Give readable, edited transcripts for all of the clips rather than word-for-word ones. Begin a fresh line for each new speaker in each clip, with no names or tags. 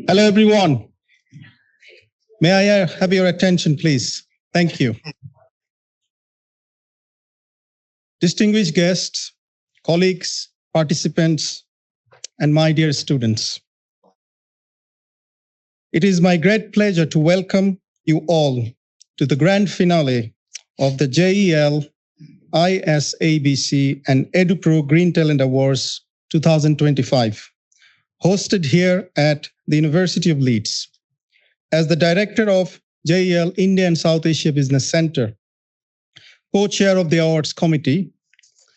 Hello, everyone. May I have your attention, please? Thank you. Distinguished guests, colleagues, participants, and my dear students. It is my great pleasure to welcome you all to the grand finale of the JEL ISABC and Edupro Green Talent Awards 2025, hosted here at the University of Leeds. As the director of JEL India and South Asia Business Center, co-chair of the awards committee,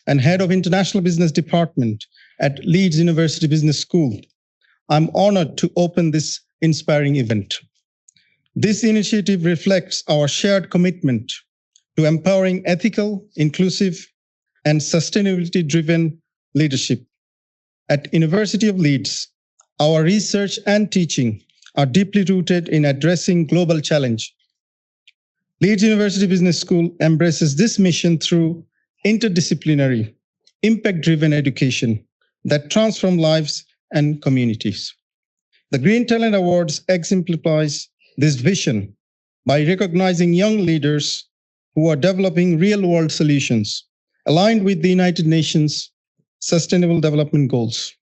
and head of International Business Department at Leeds University Business School, I'm honored to open this inspiring event. This initiative reflects our shared commitment to empowering ethical, inclusive, and sustainability-driven leadership. At University of Leeds, our research and teaching are deeply rooted in addressing global challenge. Leeds University Business School embraces this mission through interdisciplinary, impact-driven education that transforms lives and communities. The Green Talent Awards exemplifies this vision by recognizing young leaders who are developing real-world solutions aligned with the United Nations Sustainable Development Goals.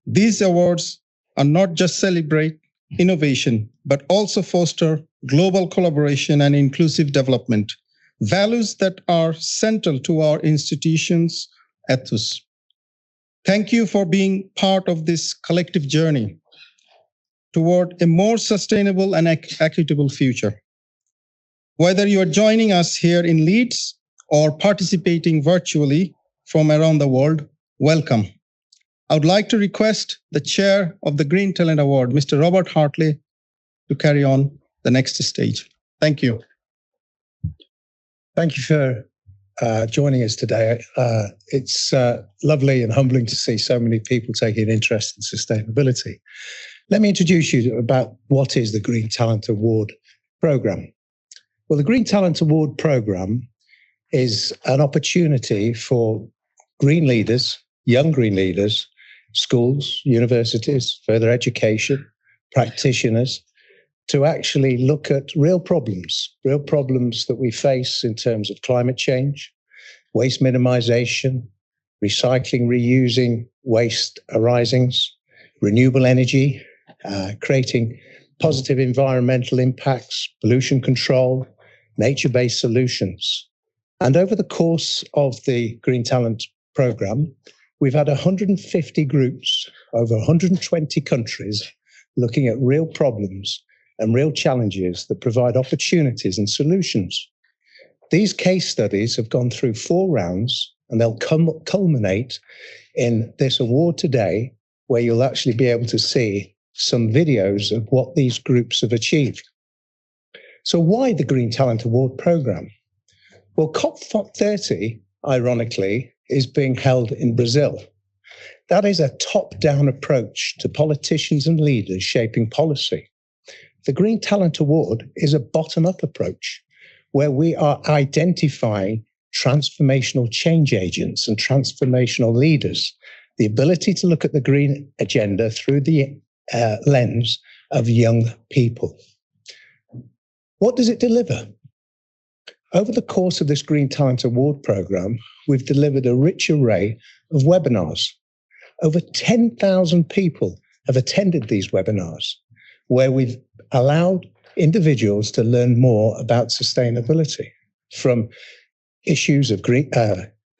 These awards are not just celebrate innovation, but also foster global collaboration and inclusive development, values that are central to our institution's ethos. Thank you for being part of this collective journey toward a more sustainable and equitable future. Whether you are joining us here in Leeds or participating virtually from around the world, welcome. I would like to request the chair of the Green Talent Award, Mr. Robert Hartley, to carry on the next stage. Thank you.
Thank you for joining us today. It's lovely and humbling to see so many people taking interest in sustainability. Let me introduce you about what is the Green Talent Award Programme. Well, the Green Talent Award Programme is an opportunity for green leaders, young green leaders, schools, universities, further education, practitioners, to actually look at real problems that we face in terms of climate change, waste minimization, recycling, reusing waste arisings, renewable energy, creating positive environmental impacts, pollution control, nature-based solutions. And over the course of the Green Talent Programme, we've had 150 groups over 120 countries looking at real problems and real challenges that provide opportunities and solutions. These case studies have gone through 4 rounds, and they'll culminate in this award today, where you'll actually be able to see some videos of what these groups have achieved. So why the Green Talent Award Programme? Well, COP30, ironically, is being held in Brazil. That is a top-down approach to politicians and leaders shaping policy. The Green Talent Award is a bottom-up approach where we are identifying transformational change agents and transformational leaders, the ability to look at the green agenda through the lens of young people. What does it deliver? Over the course of this Green Talent Award Programme, we've delivered a rich array of webinars. Over 10,000 people have attended these webinars, where we've allowed individuals to learn more about sustainability, from issues of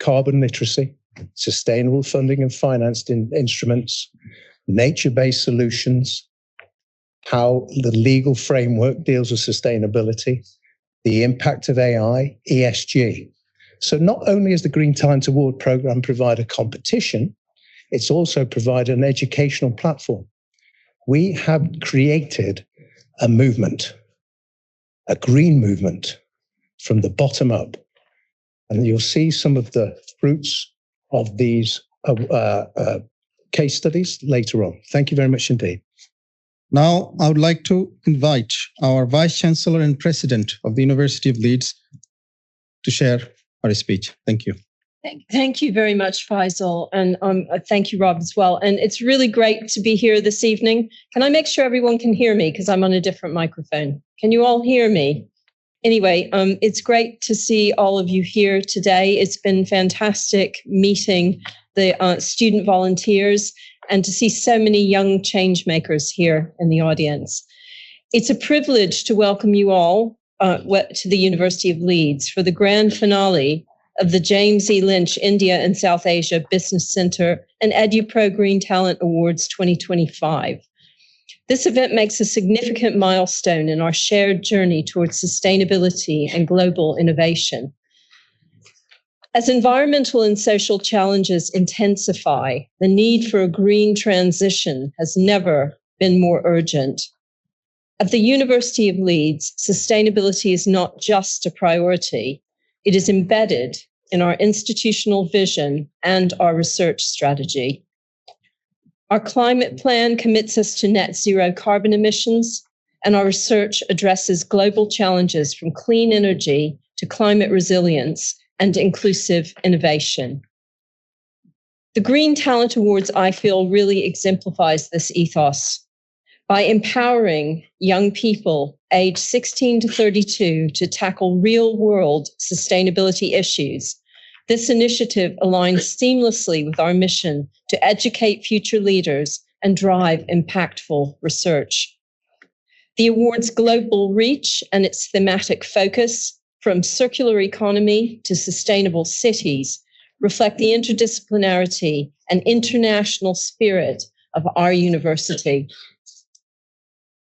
carbon literacy, sustainable funding and financed instruments, nature-based solutions, how the legal framework deals with sustainability, the impact of AI, ESG. So not only does the Green Talent Award Programme provide a competition, it's also provided an educational platform. We have created a movement, a green movement from the bottom up. And you'll see some of the fruits of these case studies later on. Thank you very much indeed.
Now, I would like to invite our Vice-Chancellor and President of the University of Leeds to share our speech. Thank you.
Thank you very much, Faisal, and thank you, Rob, as well. And it's really great to be here this evening. Can I make sure everyone can hear me, because I'm on a different microphone? Can you all hear me? Anyway, it's great to see all of you here today. It's been fantastic meeting the student volunteers and to see so many young change makers here in the audience. It's a privilege to welcome you all to the University of Leeds for the grand finale of the James E. Lynch India and South Asia Business Center and Edupro Green Talent Awards 2025. This event makes a significant milestone in our shared journey towards sustainability and global innovation. As environmental and social challenges intensify, the need for a green transition has never been more urgent. At the University of Leeds, sustainability is not just a priority, it is embedded in our institutional vision and our research strategy. Our climate plan commits us to net zero carbon emissions, and our research addresses global challenges from clean energy to climate resilience and inclusive innovation. The Green Talent Awards, I feel, really exemplifies this ethos. By empowering young people aged 16 to 32 to tackle real-world sustainability issues, this initiative aligns seamlessly with our mission to educate future leaders and drive impactful research. The award's global reach and its thematic focus, from circular economy to sustainable cities, reflect the interdisciplinarity and international spirit of our university.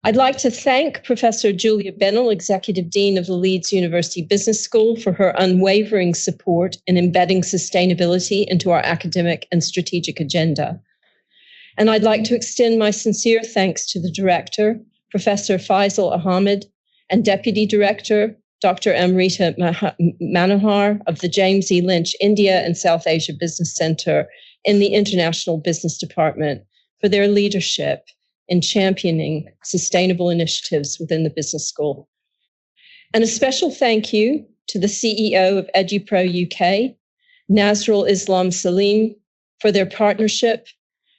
I'd like to thank Professor Julia Bennell, Executive Dean of the Leeds University Business School, for her unwavering support in embedding sustainability into our academic and strategic agenda. And I'd like to extend my sincere thanks to the Director, Professor Faisal Ahammad, and Deputy Director, Dr. Amrita Manohar of the James E. Lynch India and South Asia Business Center in the International Business Department for their leadership in championing sustainable initiatives within the business school. And a special thank you to the CEO of Edupro UK, Nazrul Salim, for their partnership,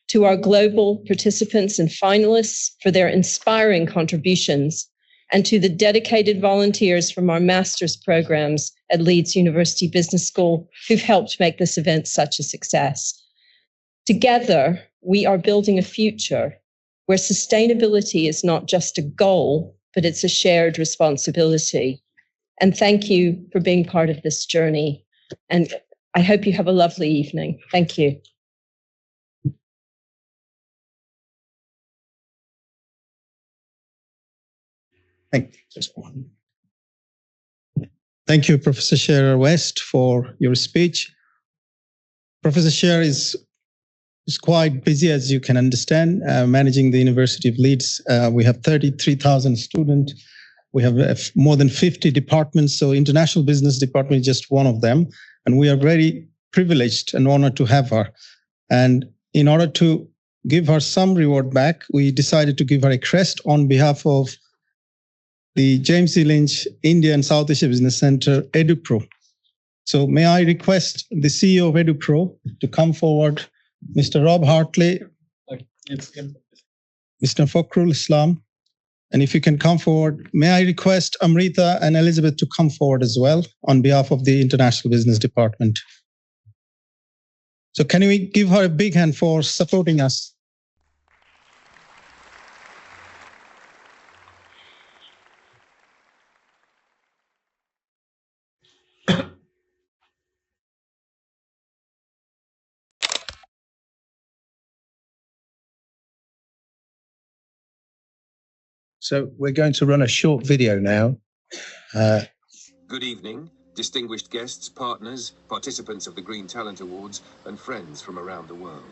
to our global participants and finalists for their inspiring contributions, and to the dedicated volunteers from our master's programs at Leeds University Business School who've helped make this event such a success. Together, we are building a future where sustainability is not just a goal, but it's a shared responsibility. And thank you for being part of this journey. And I hope you have a lovely evening. Thank you.
Thank you, Professor Shearer West, for your speech. Professor Shearer is quite busy, as you can understand, managing the University of Leeds. We have 33,000 students. We have more than 50 departments, so International Business Department is just one of them. And we are very privileged and honored to have her. And in order to give her some reward back, we decided to give her a crest on behalf of the James E. Lynch India and South Asia Business Center, Edupro. So may I request the CEO of Edupro to come forward, Mr. Rob Hartley, Mr. Fakhrul Islam, and if you can come forward, may I request Amrita and Elizabeth to come forward as well on behalf of the International Business Department. So can we give her a big hand for supporting us?
So we're going to run a short video now.
Good evening, distinguished guests, partners, participants of the Green Talent Awards, and friends from around the world.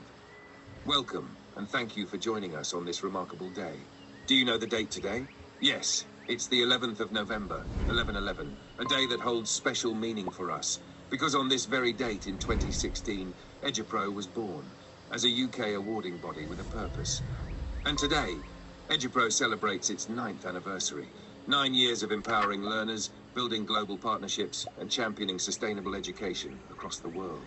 Welcome, and thank you for joining us on this remarkable day. Do you know the date today? Yes, it's the 11th of November, 11/11, a day that holds special meaning for us, because on this very date in 2016, Edupro was born, as a UK awarding body with a purpose. And today, Edupro celebrates its 9th anniversary, 9 years of empowering learners, building global partnerships and championing sustainable education across the world.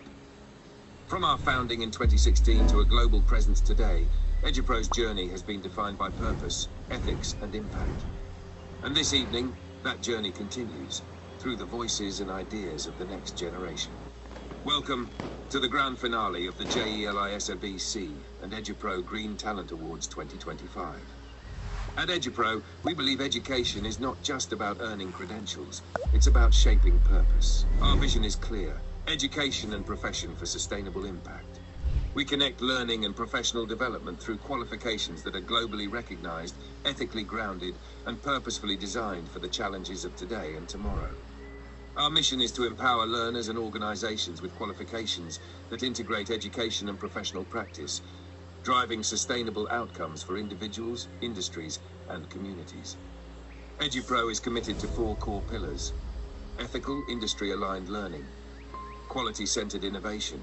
From our founding in 2016 to a global presence today, Edupro's journey has been defined by purpose, ethics, and impact. And this evening, that journey continues through the voices and ideas of the next generation. Welcome to the grand finale of the JEL ISABC and Edupro Green Talent Awards 2025. At Edupro, we believe education is not just about earning credentials, it's about shaping purpose. Our vision is clear: education and profession for sustainable impact. We connect learning and professional development through qualifications that are globally recognized, ethically grounded, and purposefully designed for the challenges of today and tomorrow. Our mission is to empower learners and organizations with qualifications that integrate education and professional practice, driving sustainable outcomes for individuals, industries, and communities. Edupro is committed to 4 core pillars: ethical, industry-aligned learning, quality-centered innovation,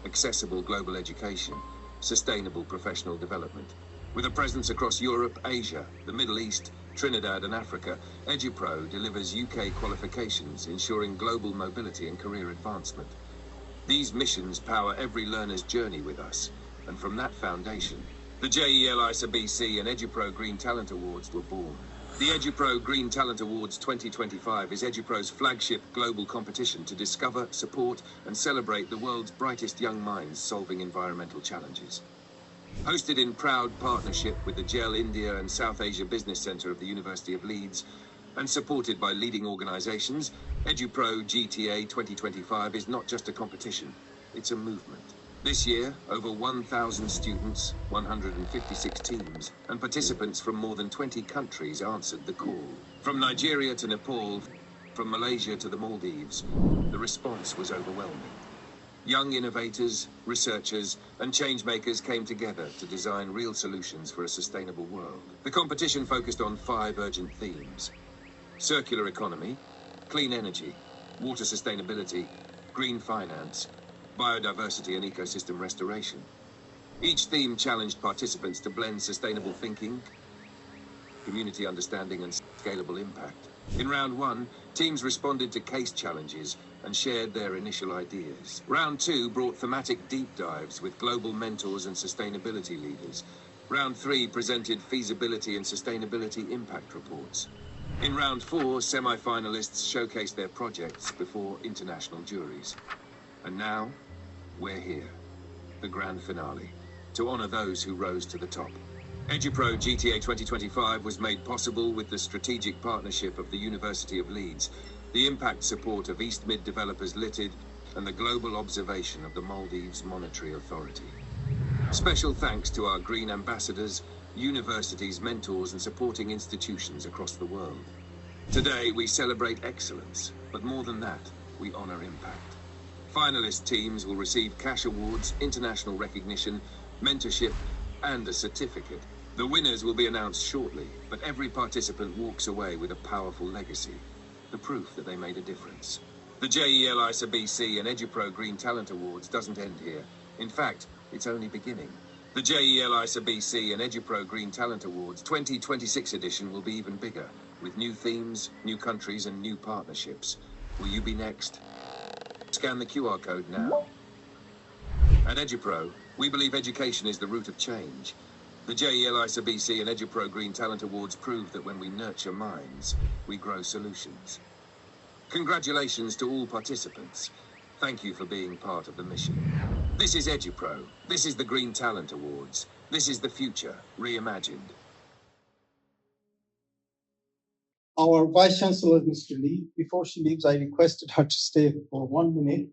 accessible global education, sustainable professional development. With a presence across Europe, Asia, the Middle East, Trinidad, and Africa, Edupro delivers UK qualifications, ensuring global mobility and career advancement. These missions power every learner's journey with us, and from that foundation, the JEL ISABC and Edupro Green Talent Awards were born. The Edupro Green Talent Awards 2025 is Edupro's flagship global competition to discover, support, and celebrate the world's brightest young minds solving environmental challenges. Hosted in proud partnership with the JEL India and South Asia Business Centre of the University of Leeds, and supported by leading organisations, Edupro GTA 2025 is not just a competition, it's a movement. This year, over 1,000 students, 156 teams, and participants from more than 20 countries answered the call. From Nigeria to Nepal, from Malaysia to the Maldives, the response was overwhelming. Young innovators, researchers, and changemakers came together to design real solutions for a sustainable world. The competition focused on 5 urgent themes: circular economy, clean energy, water sustainability, green finance, biodiversity and ecosystem restoration. Each theme challenged participants to blend sustainable thinking, community understanding, and scalable impact. In round 1, teams responded to case challenges and shared their initial ideas. Round 2 brought thematic deep dives with global mentors and sustainability leaders. Round 3 presented feasibility and sustainability impact reports. In round 4, semi-finalists showcased their projects before international juries. And now, we're here, the grand finale, to honour those who rose to the top. Edupro GTA 2025 was made possible with the strategic partnership of the University of Leeds, the impact support of East Mid developers Litid, and the global observation of the Maldives Monetary Authority. Special thanks to our green ambassadors, universities, mentors, and supporting institutions across the world. Today, we celebrate excellence, but more than that, we honour impact. Finalist teams will receive cash awards, international recognition, mentorship, and a certificate. The winners will be announced shortly, but every participant walks away with a powerful legacy, the proof that they made a difference. The JEL ISABC and Edupro Green Talent Awards doesn't end here. In fact, it's only beginning. The JEL ISABC and Edupro Green Talent Awards 2026 edition will be even bigger, with new themes, new countries, and new partnerships. Will you be next? Scan the QR code now. At Edupro, we believe education is the root of change. The JEL ISABC and Edupro Green Talent Awards prove that when we nurture minds, we grow solutions. Congratulations to all participants. Thank you for being part of the mission. This is Edupro. This is the Green Talent Awards. This is the future, reimagined.
Our Vice-Chancellor, Mr. Lee, before she leaves, I requested her to stay for 1 minute.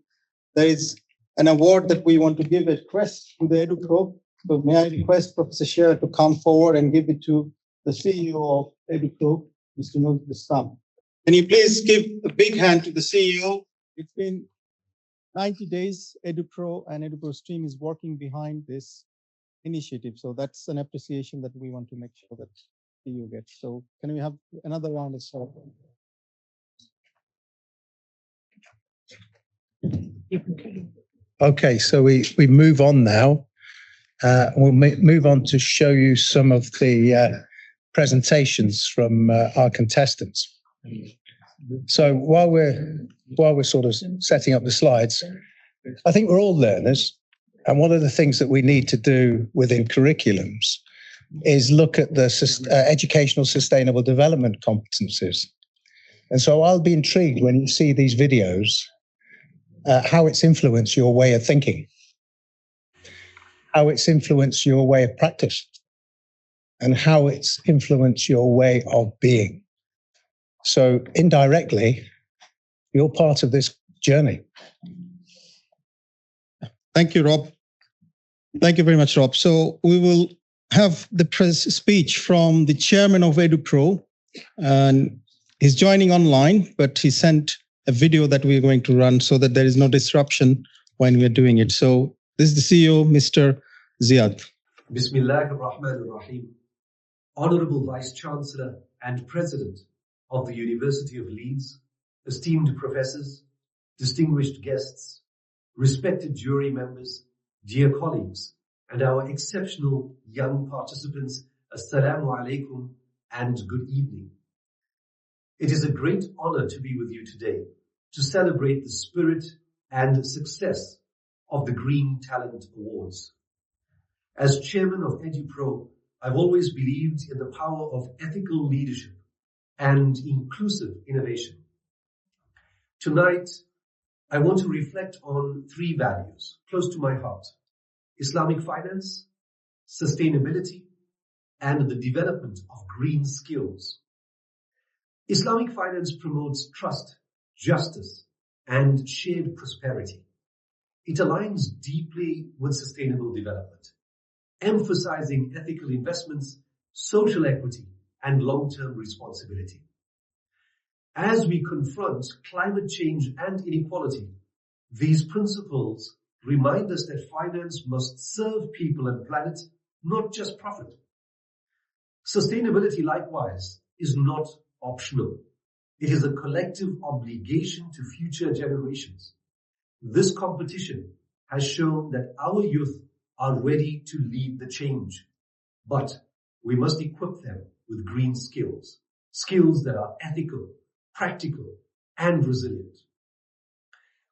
There is an award that we want to give at Quest to the Edupro. So may I request Professor Shearer to come forward and give it to the CEO of Edupro, Mr. Nazrul. Can you please give a big hand to the CEO? It's been 90 days, Edupro and Edupro Stream is working behind this initiative. So that's an appreciation that we want to make sure that you get. So can we have another round of applause?
Okay, so we move on now. We'll move on to show you some of the presentations from our contestants. So while we're sort of setting up the slides, I think we're all learners. And one of the things that we need to do within curriculums is look at the educational sustainable development competencies. And so I'll be intrigued when you see these videos, how it's influenced your way of thinking, how it's influenced your way of practice, and how it's influenced your way of being. So indirectly, you're part of this journey.
Thank you, Rob. Thank you very much, Rob. So we will have the press speech from the chairman of Edupro, and he's joining online, but he sent a video that we're going to run so that there is no disruption when we're doing it. So this is the CEO, Mr. Ziyaad.
Bismillahir Rahmanir Rahim. Honorable Vice-Chancellor and President of the University of Leeds, esteemed professors, distinguished guests, respected jury members, dear colleagues, and our exceptional young participants, Assalamu alaikum and good evening. It is a great honor to be with you today to celebrate the spirit and success of the Green Talent Awards. As chairman of Edupro, I've always believed in the power of ethical leadership and inclusive innovation. Tonight, I want to reflect on three values close to my heart: Islamic finance, sustainability, and the development of green skills. Islamic finance promotes trust, justice, and shared prosperity. It aligns deeply with sustainable development, emphasizing ethical investments, social equity, and long-term responsibility. As we confront climate change and inequality, these principles remind us that finance must serve people and planet, not just profit. Sustainability, likewise, is not optional. It is a collective obligation to future generations. This competition has shown that our youth are ready to lead the change, but we must equip them with green skills, skills that are ethical, practical, and resilient.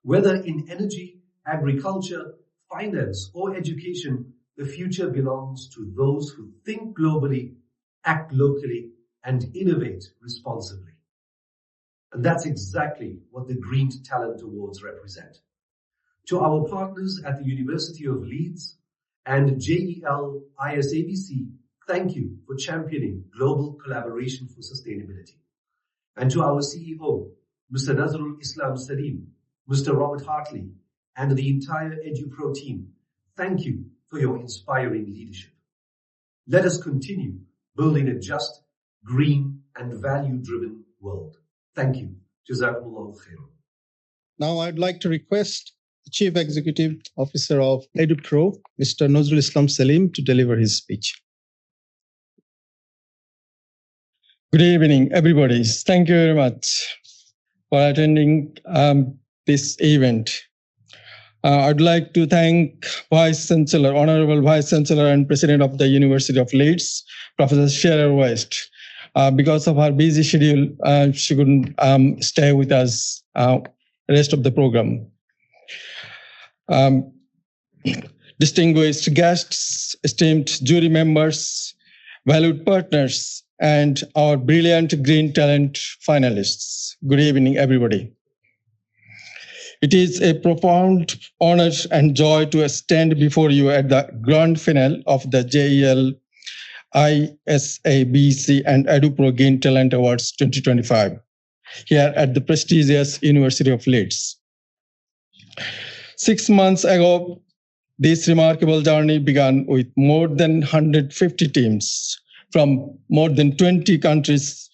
Whether in energy, agriculture, finance, or education, the future belongs to those who think globally, act locally, and innovate responsibly. And that's exactly what the Green Talent Awards represent. To our partners at the University of Leeds and JEL ISABC, thank you for championing global collaboration for sustainability. And to our CEO, Mr. Nazrul Salim, Mr. Robert Hartley, and the entire Edupro team, thank you for your inspiring leadership. Let us continue building a just, green, and value-driven world. Thank you. Jazakumullahu khairan.
Now I'd like to request the Chief Executive Officer of Edupro, Mr. Nazrul Salim, to deliver his speech.
Good evening, everybody. Thank you very much for attending this event. I'd like to thank Vice-Chancellor, Honorable Vice-Chancellor and President of the University of Leeds, Professor Shearer West. Because of her busy schedule, she couldn't stay with us the rest of the program. Distinguished guests, esteemed jury members, valued partners, and our brilliant Green Talent finalists. Good evening, everybody. It is a profound honor and joy to stand before you at the grand finale of the JEL ISABC and Edupro Green Talent Awards 2025 here at the prestigious University of Leeds. 6 months ago, this remarkable journey began with more than 150 teams from more than 20 countries,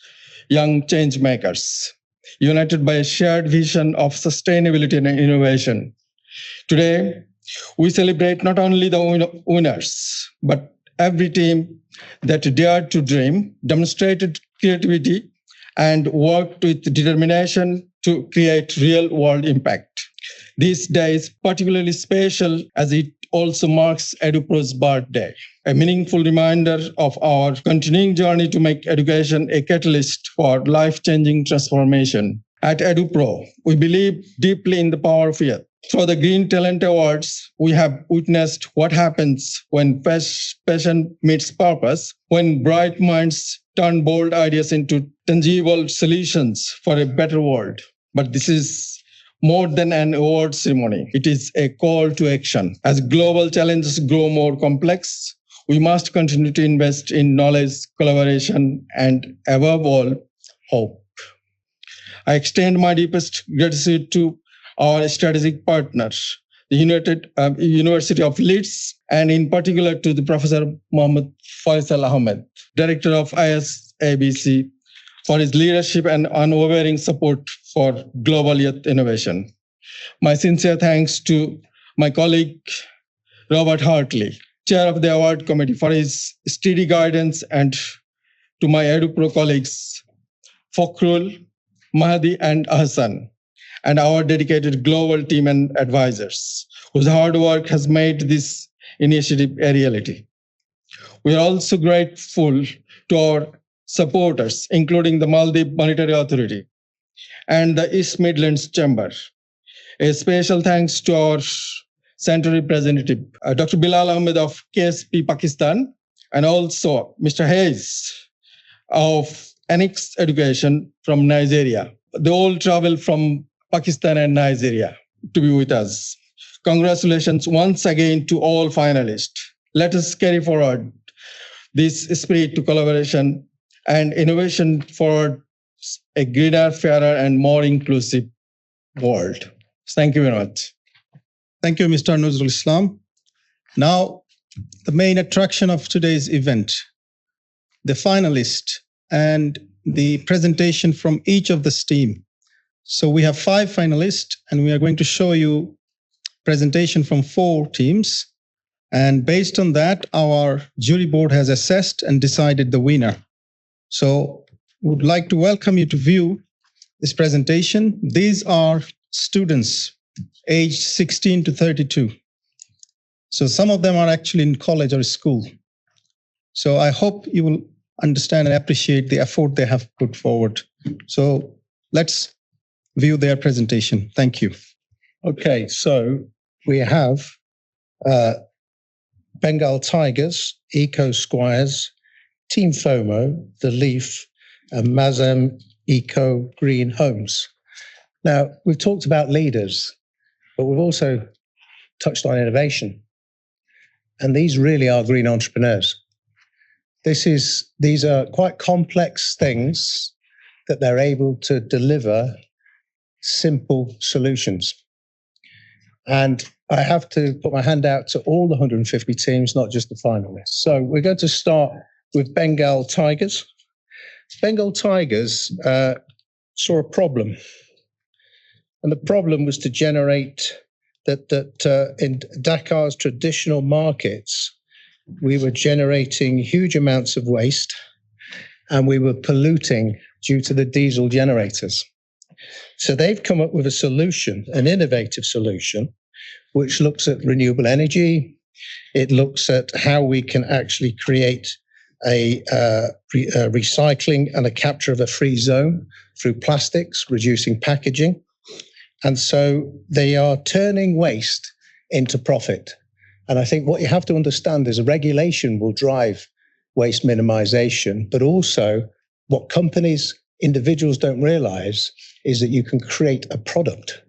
young change makers, united by a shared vision of sustainability and innovation. Today, we celebrate not only the winners, but every team that dared to dream, demonstrated creativity, and worked with determination to create real-world impact. This day is particularly special as it also marks Edupro's birthday, a meaningful reminder of our continuing journey to make education a catalyst for life-changing transformation. At Edupro, we believe deeply in the power of youth. Through the Green Talent Awards, we have witnessed what happens when passion meets purpose, when bright minds turn bold ideas into tangible solutions for a better world. But this is more than an award ceremony. It is a call to action. As global challenges grow more complex, we must continue to invest in knowledge, collaboration, and above all, hope. I extend my deepest gratitude to our strategic partners, the University of Leeds, and in particular to the Professor Mohammad Faisal Ahammad, Director of ISABC, for his leadership and unwavering support for global youth innovation. My sincere thanks to my colleague, Robert Hartley, Chair of the Award Committee, for his steady guidance, and to my Edupro colleagues, Fakhrul, Mahdi, and Hassan, and our dedicated global team and advisors, whose hard work has made this initiative a reality. We are also grateful to our supporters, including the Maldives Monetary Authority and the East Midlands Chamber. A special thanks to our Center representative, Dr. Bilal Ahmed of KSP Pakistan, and also Mr. Hayes of Annex Education from Nigeria. They all travel from Pakistan and Nigeria to be with us. Congratulations once again to all finalists. Let us carry forward this spirit to collaboration and innovation for a greener, fairer, and more inclusive world. Thank you very much.
Thank you, Mr. Nazrul Islam. Now, the main attraction of today's event, the finalists and the presentation from each of the team. So we have 5 finalists, and we are going to show you presentation from 4 teams. And based on that, our jury board has assessed and decided the winner. So would like to welcome you to view this presentation. These are students aged 16 to 32. So some of them are actually in college or school. So I hope you will understand and appreciate the effort they have put forward. So let's view their presentation. Thank you.
Okay, so we have Bengal Tigers, Eco Squires, Team FOMO, The Leaf, and Mazam Eco Green Homes. Now, we've talked about leaders, but we've also touched on innovation. And these really are green entrepreneurs. These are quite complex things that they're able to deliver simple solutions. And I have to put my hand out to all the 150 teams, not just the finalists. So we're going to start with Bengal Tigers. Bengal Tigers saw a problem. And the problem was to generate that in Dakar's traditional markets, we were generating huge amounts of waste and we were polluting due to the diesel generators. So they've come up with a solution, an innovative solution, which looks at renewable energy. It looks at how we can actually create a recycling and a capture of a free zone through plastics, reducing packaging. And so they are turning waste into profit. And I think what you have to understand is a regulation will drive waste minimization, but also what companies, individuals don't realize is that you can create a product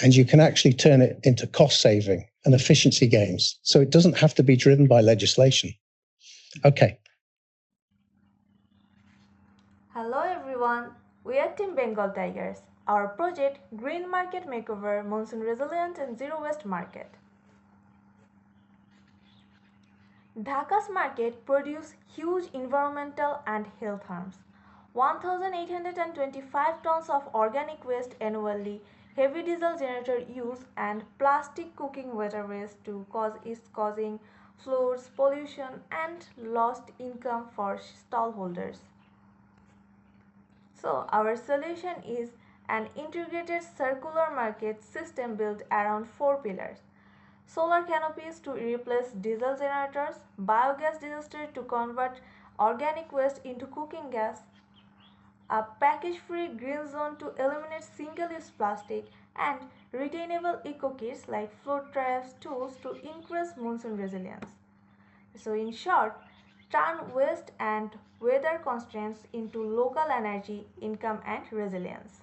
and you can actually turn it into cost saving and efficiency gains. So it doesn't have to be driven by legislation. Okay.
Hello everyone, we are Team Bengal Tigers. Our project, Green Market Makeover, Monsoon Resilient and Zero Waste Market. Dhaka's market produce huge environmental and health harms. 1,825 tons of organic waste annually, heavy diesel generator use and plastic cooking water waste is causing floods, pollution and lost income for stallholders. So our solution is an integrated circular market system built around 4 pillars. Solar canopies to replace diesel generators, biogas digester to convert organic waste into cooking gas, a package-free green zone to eliminate single-use plastic, and retainable eco-kits like flood traps tools to increase monsoon resilience. So in short, turn waste and weather constraints into local energy, income and resilience.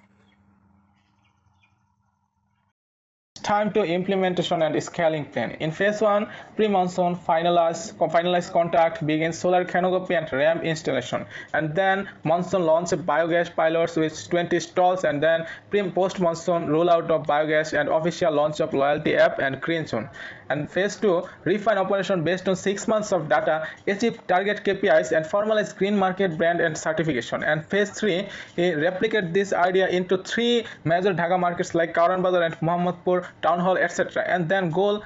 Time to implementation and scaling plan. In phase 1, pre-monsoon, finalize contract, begin solar canopy and ramp installation, and then monsoon launch biogas pilots with 20 stalls, and then post-monsoon rollout of biogas and official launch of loyalty app and green zone. And phase 2, refine operation based on 6 months of data, achieve target KPIs and formalize green market brand and certification. And phase 3, replicate this idea into 3 major Dhaka markets like Karan Bazar and Mohammadpur, Town Hall, etc. And then goal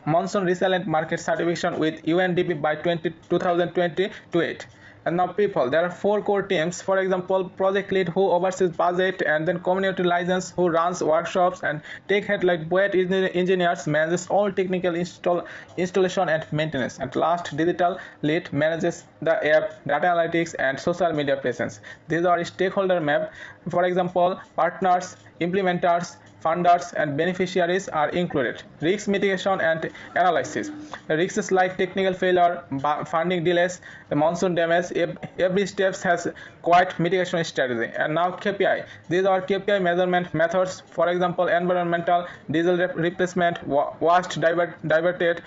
monsoon resilient market certification with UNDP by 2028. And now people, there are 4 core teams. For example, project lead who oversees budget, and then community license who runs workshops, and tech head like Boet engineers manages all technical installation and maintenance, and last digital lead manages the app, data analytics and social media presence. These are stakeholder map. For example, partners, implementers, funders and beneficiaries are included. Risk mitigation and analysis. Risks like technical failure, funding delays, monsoon damage, every step has quite mitigation strategy. And now KPI. These are KPI measurement methods. For example, environmental, diesel replacement, waste diverted,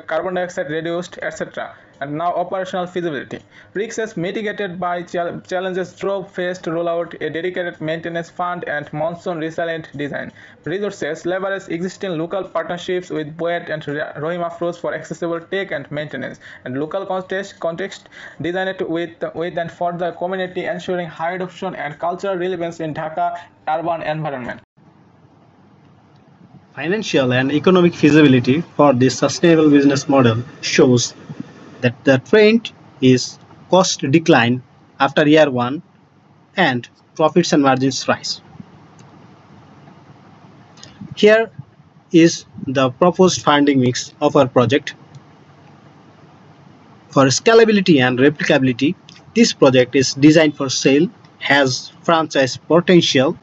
carbon dioxide reduced, etc. And now operational feasibility. Risks mitigated by challenges through phased rollout, a dedicated maintenance fund and monsoon resilient design. Resources leverage existing local partnerships with Boet and Rohim Afroz for accessible tech and maintenance, and local context designed with and for the community, ensuring high adoption and cultural relevance in Dhaka urban environment.
Financial and economic feasibility for this sustainable business model shows that the trend is cost decline after year 1 and profits and margins rise. Here is the proposed funding mix of our project. For scalability and replicability, this project is designed for sale, has franchise potential.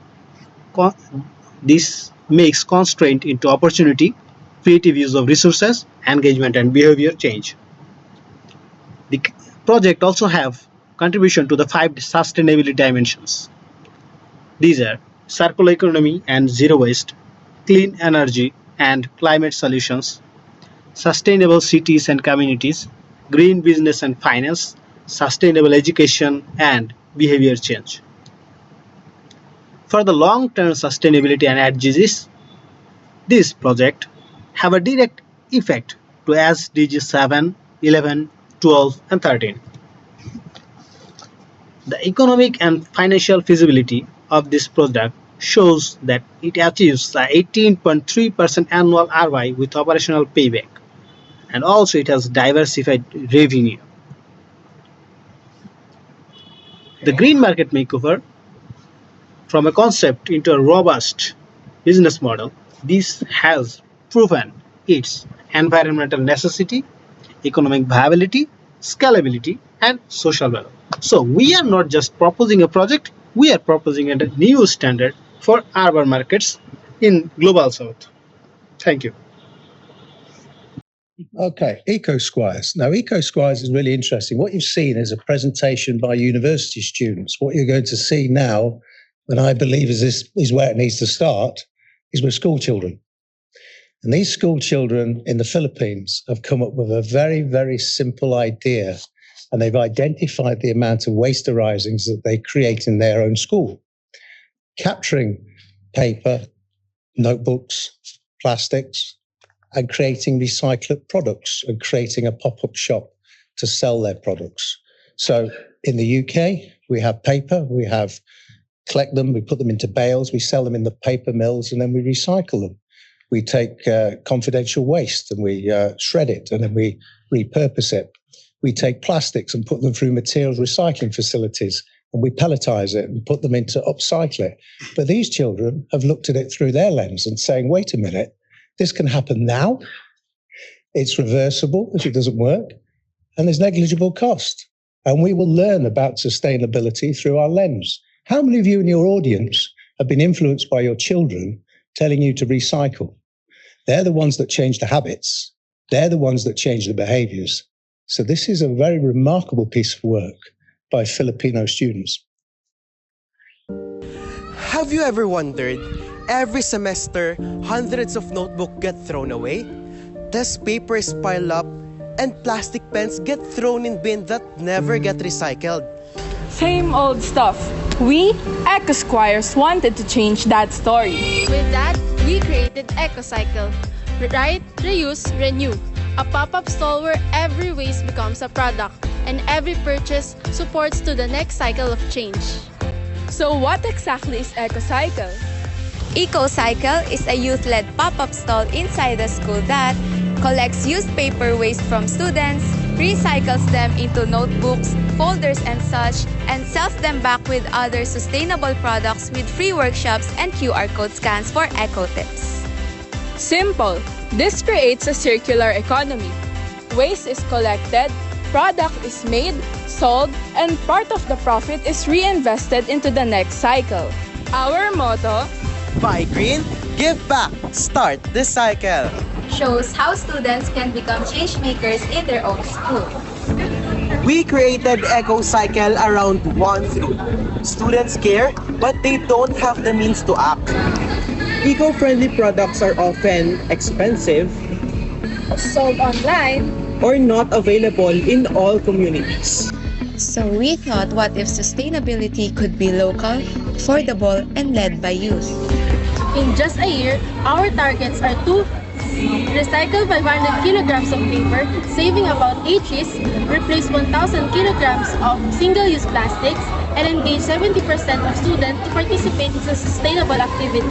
This makes constraint into opportunity, creative use of resources, engagement and behavior change. The project also have contribution to the 5 sustainability dimensions. These are circular economy and zero waste, clean energy and climate solutions, sustainable cities and communities, green business and finance, sustainable education and behavior change. For the long-term sustainability and SDGs, this project have a direct effect to SDG 7, 11, 12 and 13. The economic and financial feasibility of this project shows that it achieves the 18.3% annual ROI with operational payback, and also it has diversified revenue. The green market makeover from a concept into a robust business model, this has proven its environmental necessity, economic viability, scalability, and social value. So we are not just proposing a project, we are proposing a new standard for urban markets in Global South. Thank you.
Okay, EcoSquires. Now, EcoSquires is really interesting. What you've seen is a presentation by university students. What you're going to see now, and I believe is where it needs to start, is with school children. And these school children in the Philippines have come up with a very, very simple idea, and they've identified the amount of waste arisings that they create in their own school, capturing paper, notebooks, plastics, and creating recycled products and creating a pop-up shop to sell their products. So in the UK, we have paper, we collect them, we put them into bales, we sell them in the paper mills, and then we recycle them. We take confidential waste and we shred it, and then we repurpose it. We take plastics and put them through materials recycling facilities, and we pelletize it and put them into upcycle it. But these children have looked at it through their lens and saying, wait a minute, this can happen now. It's reversible if it doesn't work, and there's negligible cost. And we will learn about sustainability through our lens. How many of you in your audience have been influenced by your children telling you to recycle? They're the ones that change the habits. They're the ones that change the behaviors. So this is a very remarkable piece of work by Filipino students.
Have you ever wondered, every semester, hundreds of notebooks get thrown away? Test papers pile up, and plastic pens get thrown in bins that never get recycled.
Same old stuff. We, EcoSquires, wanted to change that story.
With that, we created EcoCycle. Write, reuse, renew. A pop-up stall where every waste becomes a product, and every purchase supports to the next cycle of change.
So what exactly is EcoCycle?
EcoCycle is a youth-led pop-up stall inside the school that collects used paper waste from students, recycles them into notebooks, folders and such, and sells them back with other sustainable products with free workshops and QR code scans for eco tips.
Simple. This creates a circular economy. Waste is collected, product is made, sold, and part of the profit is reinvested into the next cycle. Our motto,
Buy green, give back, start the cycle.
Shows how students can become change makers in their own school.
We created EcoCycle around one truth. Students care, but they don't have the means to act. Eco-friendly products are often expensive,
Sold online,
or not available in all communities.
So we thought, what if sustainability could be local, affordable, and led by youth?
in just a year, our targets are to recycle 500 kilograms of paper, saving about 8 trees, replace 1,000 kilograms of single-use plastics, and engage 70% of students to participate in a sustainable activity.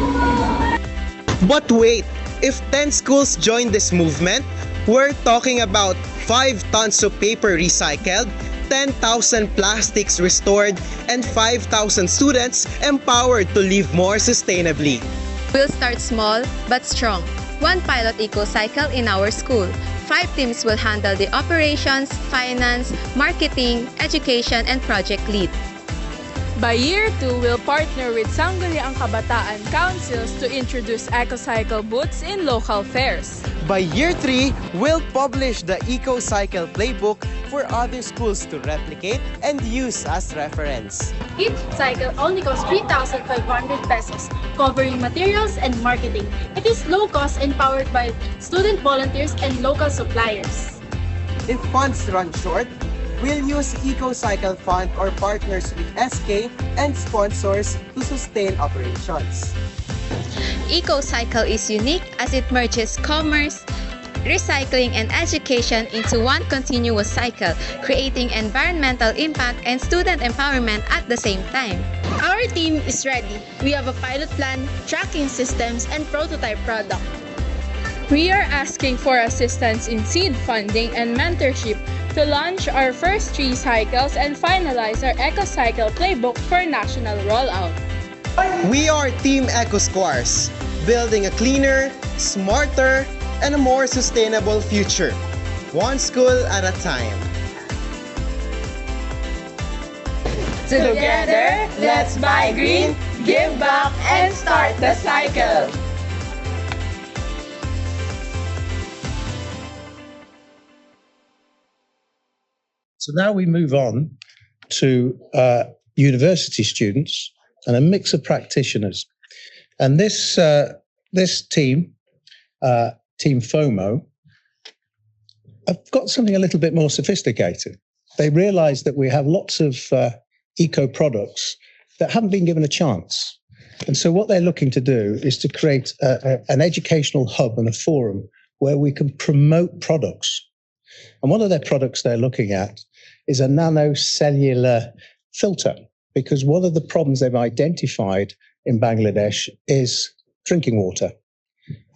But wait, if 10 schools join this movement, we're talking about 5 tons of paper recycled, 10,000 plastics restored, and 5,000 students empowered to live more sustainably.
We'll start small but strong. 1 pilot eco-cycle in our school. 5 teams will handle the operations, finance, marketing, education, and project lead.
By year 2, we'll partner with Sangguniang Kabataan Councils to introduce EcoCycle booths in local fairs.
By year 3, we'll publish the EcoCycle playbook for other schools to replicate and use as reference.
Each cycle only costs 3,500 pesos, covering materials and marketing. It is low cost and powered by student volunteers and local suppliers.
If funds run short, we'll use EcoCycle Fund or partners with SK and sponsors to sustain operations.
EcoCycle is unique as it merges commerce, recycling, and education into one continuous cycle, creating environmental impact and student empowerment at the same time.
Our team is ready. We have a pilot plan, tracking systems, and prototype product.
We are asking for assistance in seed funding and mentorship to launch our first 3 cycles and finalize our EcoCycle playbook for national rollout.
We are Team EcoSquires, building a cleaner, smarter, and a more sustainable future, one school at a time.
Together, let's buy green, give back, and start the cycle.
So now we move on to university students and a mix of practitioners. And this team, Team FOMO, have got something a little bit more sophisticated. They realize that we have lots of eco products that haven't been given a chance. And so what they're looking to do is to create an educational hub and a forum where we can promote products. And one of their products they're looking at is a nanocellular filter, because one of the problems they've identified in Bangladesh is drinking water.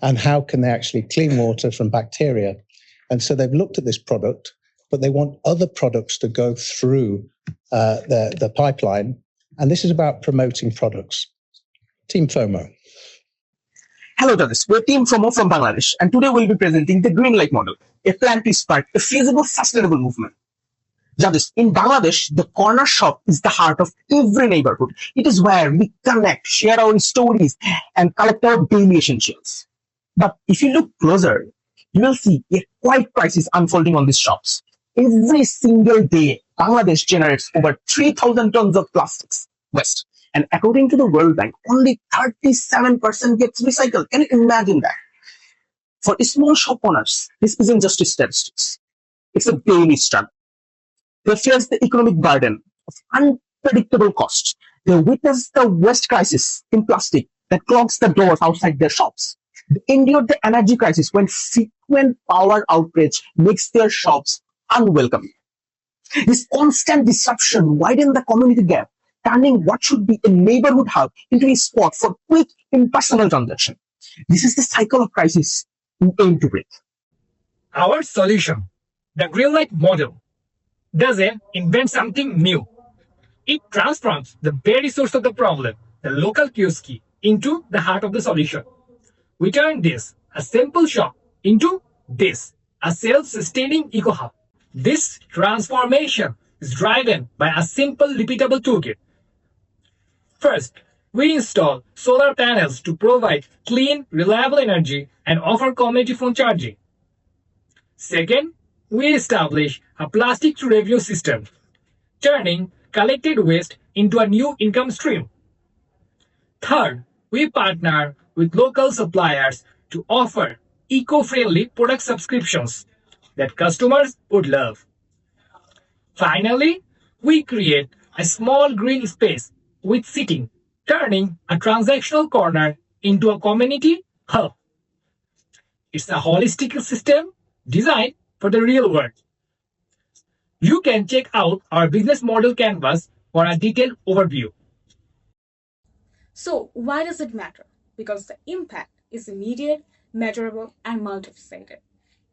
And how can they actually clean water from bacteria? And so they've looked at this product, but they want other products to go through the pipeline. And this is about promoting products. Team FOMO.
Hello, Jonas. We're Team FOMO from Bangladesh, and today we'll be presenting the Green Light model, a plan to start a feasible, sustainable movement. Judges, in Bangladesh, the corner shop is the heart of every neighborhood. It is where we connect, share our stories, and collect our daily essentials. But if you look closer, you will see a quiet crisis unfolding on these shops. Every single day, Bangladesh generates over 3,000 tons of plastics waste. And according to the World Bank, only 37% gets recycled. Can you imagine that? For small shop owners, this isn't just statistics. It's a daily struggle. They face the economic burden of unpredictable costs. They witness the waste crisis in plastic that clogs the doors outside their shops. They endure the energy crisis when frequent power outage makes their shops unwelcome. This constant disruption widens the community gap, turning what should be a neighborhood hub into a spot for quick, impersonal transaction. This is the cycle of crisis we aim to break.
Our solution, the green light model, doesn't invent something new. It transforms the very source of the problem, the local kiosk, into the heart of the solution. We turn this, a simple shop, into this, a self-sustaining eco-hub. This transformation is driven by a simple, repeatable toolkit. First, we install solar panels to provide clean, reliable energy and offer community phone charging. Second, we establish a plastic-to-revenue system, turning collected waste into a new income stream. Third, we partner with local suppliers to offer eco-friendly product subscriptions that customers would love. Finally, we create a small green space with seating, turning a transactional corner into a community hub. It's a holistic system designed for the real world. You can check out our business model canvas for a detailed overview.
So why does it matter? Because the impact is immediate, measurable, and multifaceted.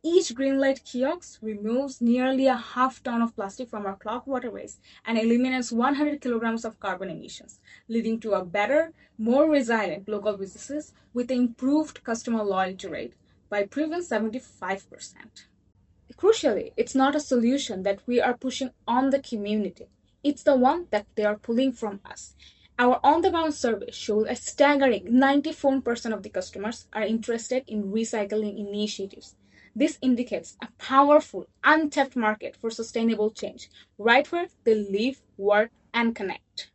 Each green light kiosk removes nearly a half ton of plastic from our clogged waterways and eliminates 100 kilograms of carbon emissions, leading to a better, more resilient local businesses with an improved customer loyalty rate by proven 75%. Crucially, it's not a solution that we are pushing on the community. It's the one that they are pulling from us. Our on-the-ground survey shows a staggering 94% of the customers are interested in recycling initiatives. This indicates a powerful, untapped market for sustainable change, right where they live, work, and connect.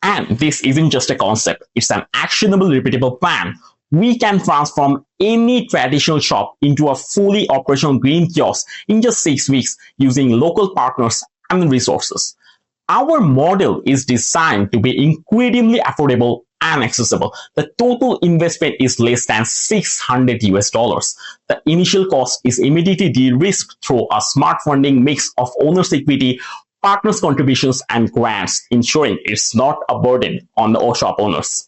And this isn't just a concept, it's an actionable, repeatable plan. We can transform any traditional shop into a fully operational green kiosk in just 6 weeks using local partners and resources. Our model is designed to be incredibly affordable and accessible. The total investment is less than $600 US. The initial cost is immediately de-risked through a smart funding mix of owner's equity, partners' contributions, and grants, ensuring it's not a burden on the shop owners.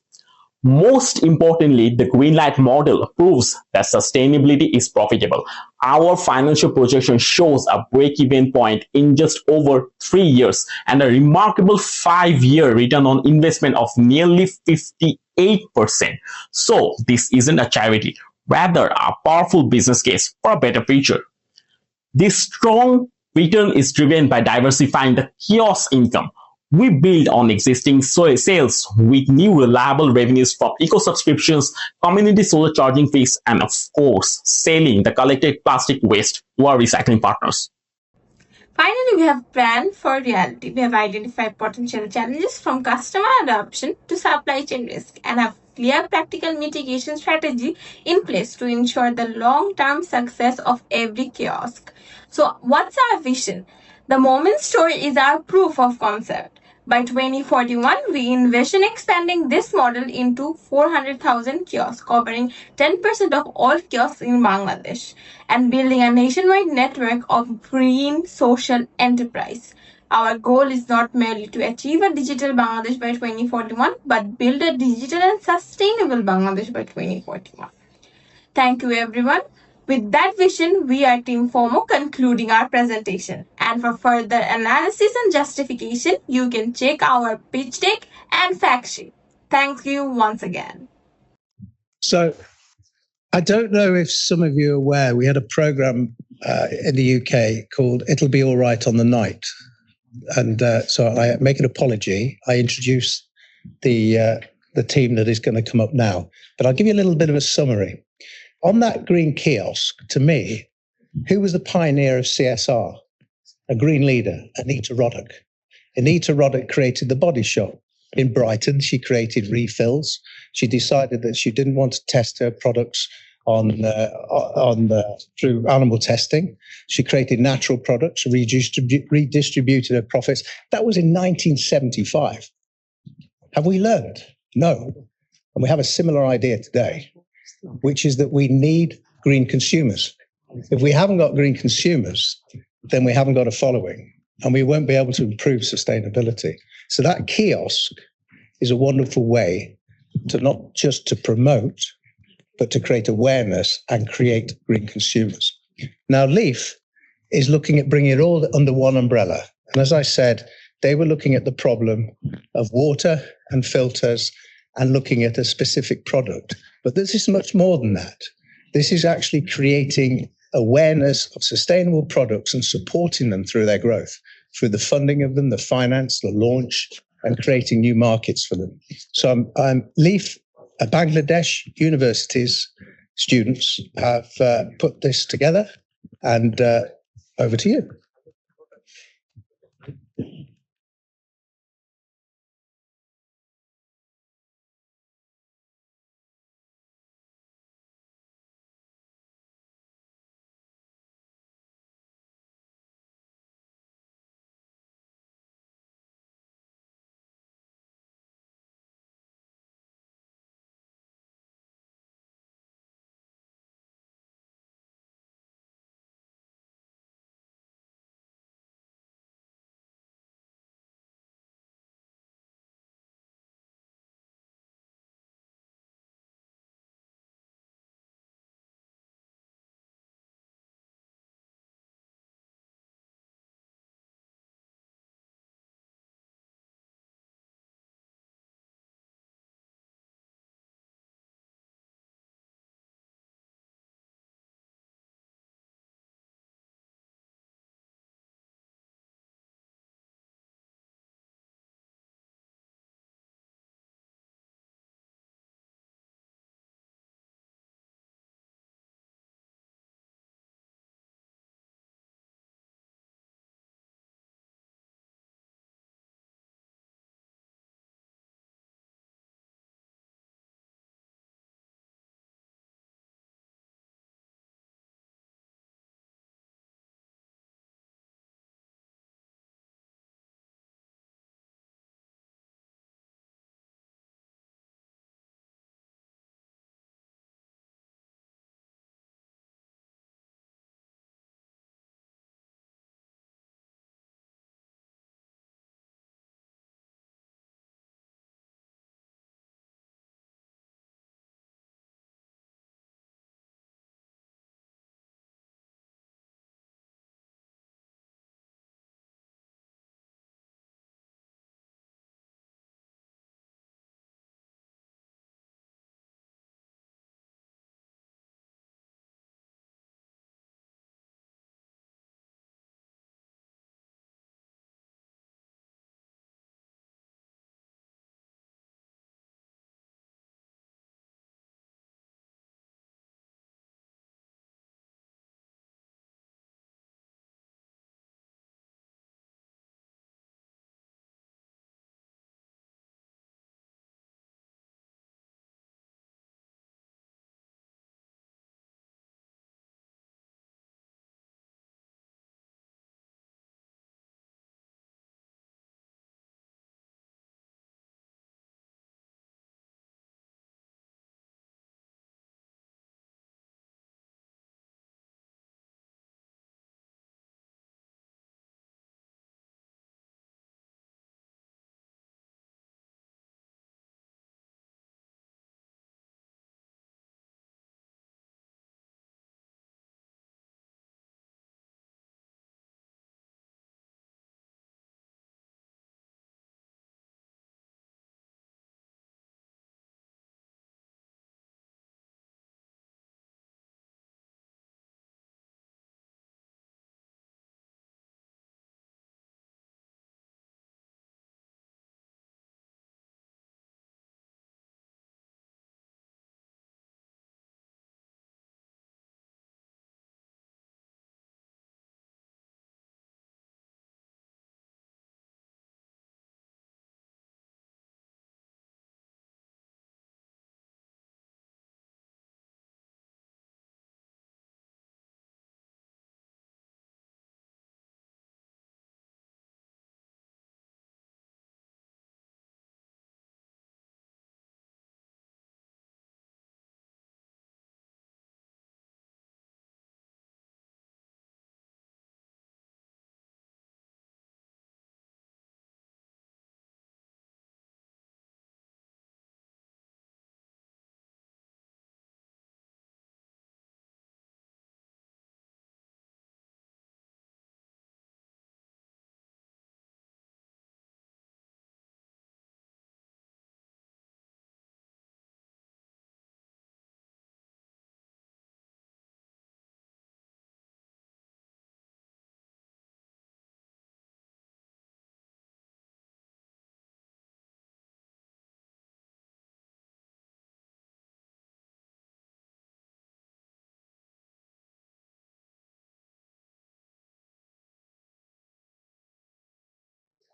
Most importantly, the Greenlight model proves that sustainability is profitable. Our financial projection shows a break-even point in just over 3 years and a remarkable 5-year return on investment of nearly 58%. So this isn't a charity, rather a powerful business case for a better future. This strong return is driven by diversifying the kiosk income. We build on existing sales with new reliable revenues from eco-subscriptions, community solar charging fees, and of course, selling the collected plastic waste to our recycling partners.
Finally, we have planned for reality. We have identified potential challenges from customer adoption to supply chain risk and have clear practical mitigation strategy in place to ensure the long-term success of every kiosk. So what's our vision? The Moment store is our proof of concept. By 2041, we envision expanding this model into 400,000 kiosks, covering 10% of all kiosks in Bangladesh, and building a nationwide network of green social enterprise. Our goal is not merely to achieve a digital Bangladesh by 2041, but build a digital and sustainable Bangladesh by 2041. Thank you, everyone. With that vision, we are Team FOMO concluding our presentation. And for further analysis and justification, you can check our pitch deck and fact sheet. Thank you once again.
So I don't know if some of you are aware, we had a program in the UK called It'll Be All Right on the Night. And so I make an apology. I introduce the team that is going to come up now. But I'll give you a little bit of a summary. On that green kiosk, to me, who was the pioneer of CSR? A green leader, Anita Roddick. Anita Roddick created the Body Shop. In Brighton, she created refills. She decided that she didn't want to test her products through animal testing. She created natural products, redistributed her profits. That was in 1975. Have we learned? No. And we have a similar idea today, which is that we need green consumers. If we haven't got green consumers, then we haven't got a following, and we won't be able to improve sustainability. So that kiosk is a wonderful way to not just to promote, but to create awareness and create green consumers. Now, Leaf is looking at bringing it all under one umbrella. And as I said, they were looking at the problem of water and filters and looking at a specific product. But this is much more than that. This is actually creating awareness of sustainable products and supporting them through their growth, through the funding of them, the finance, the launch, and creating new markets for them. So I'm Leaf, Bangladesh universities students have put this together, and over to you.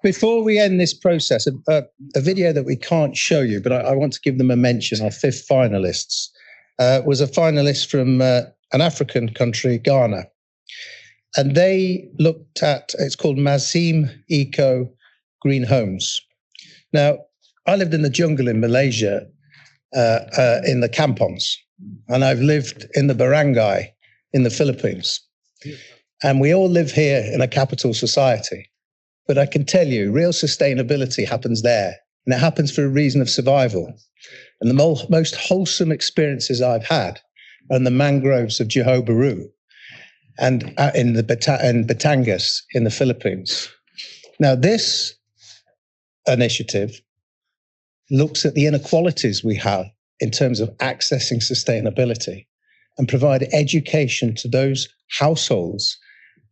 Before we end this process, a video that we can't show you, but I want to give them a mention. Our fifth finalists was a finalist from an African country, Ghana. And they looked at, it's called Mazim Eco Green Homes. Now, I lived in the jungle in Malaysia, in the kampongs, and I've lived in the barangay in the Philippines. And we all live here in a capital society. But I can tell you, real sustainability happens there, and it happens for a reason of survival. And the most wholesome experiences I've had are in the mangroves of Johor Bahru and in Batangas in the Philippines. Now, this initiative looks at the inequalities we have in terms of accessing sustainability and provide education to those households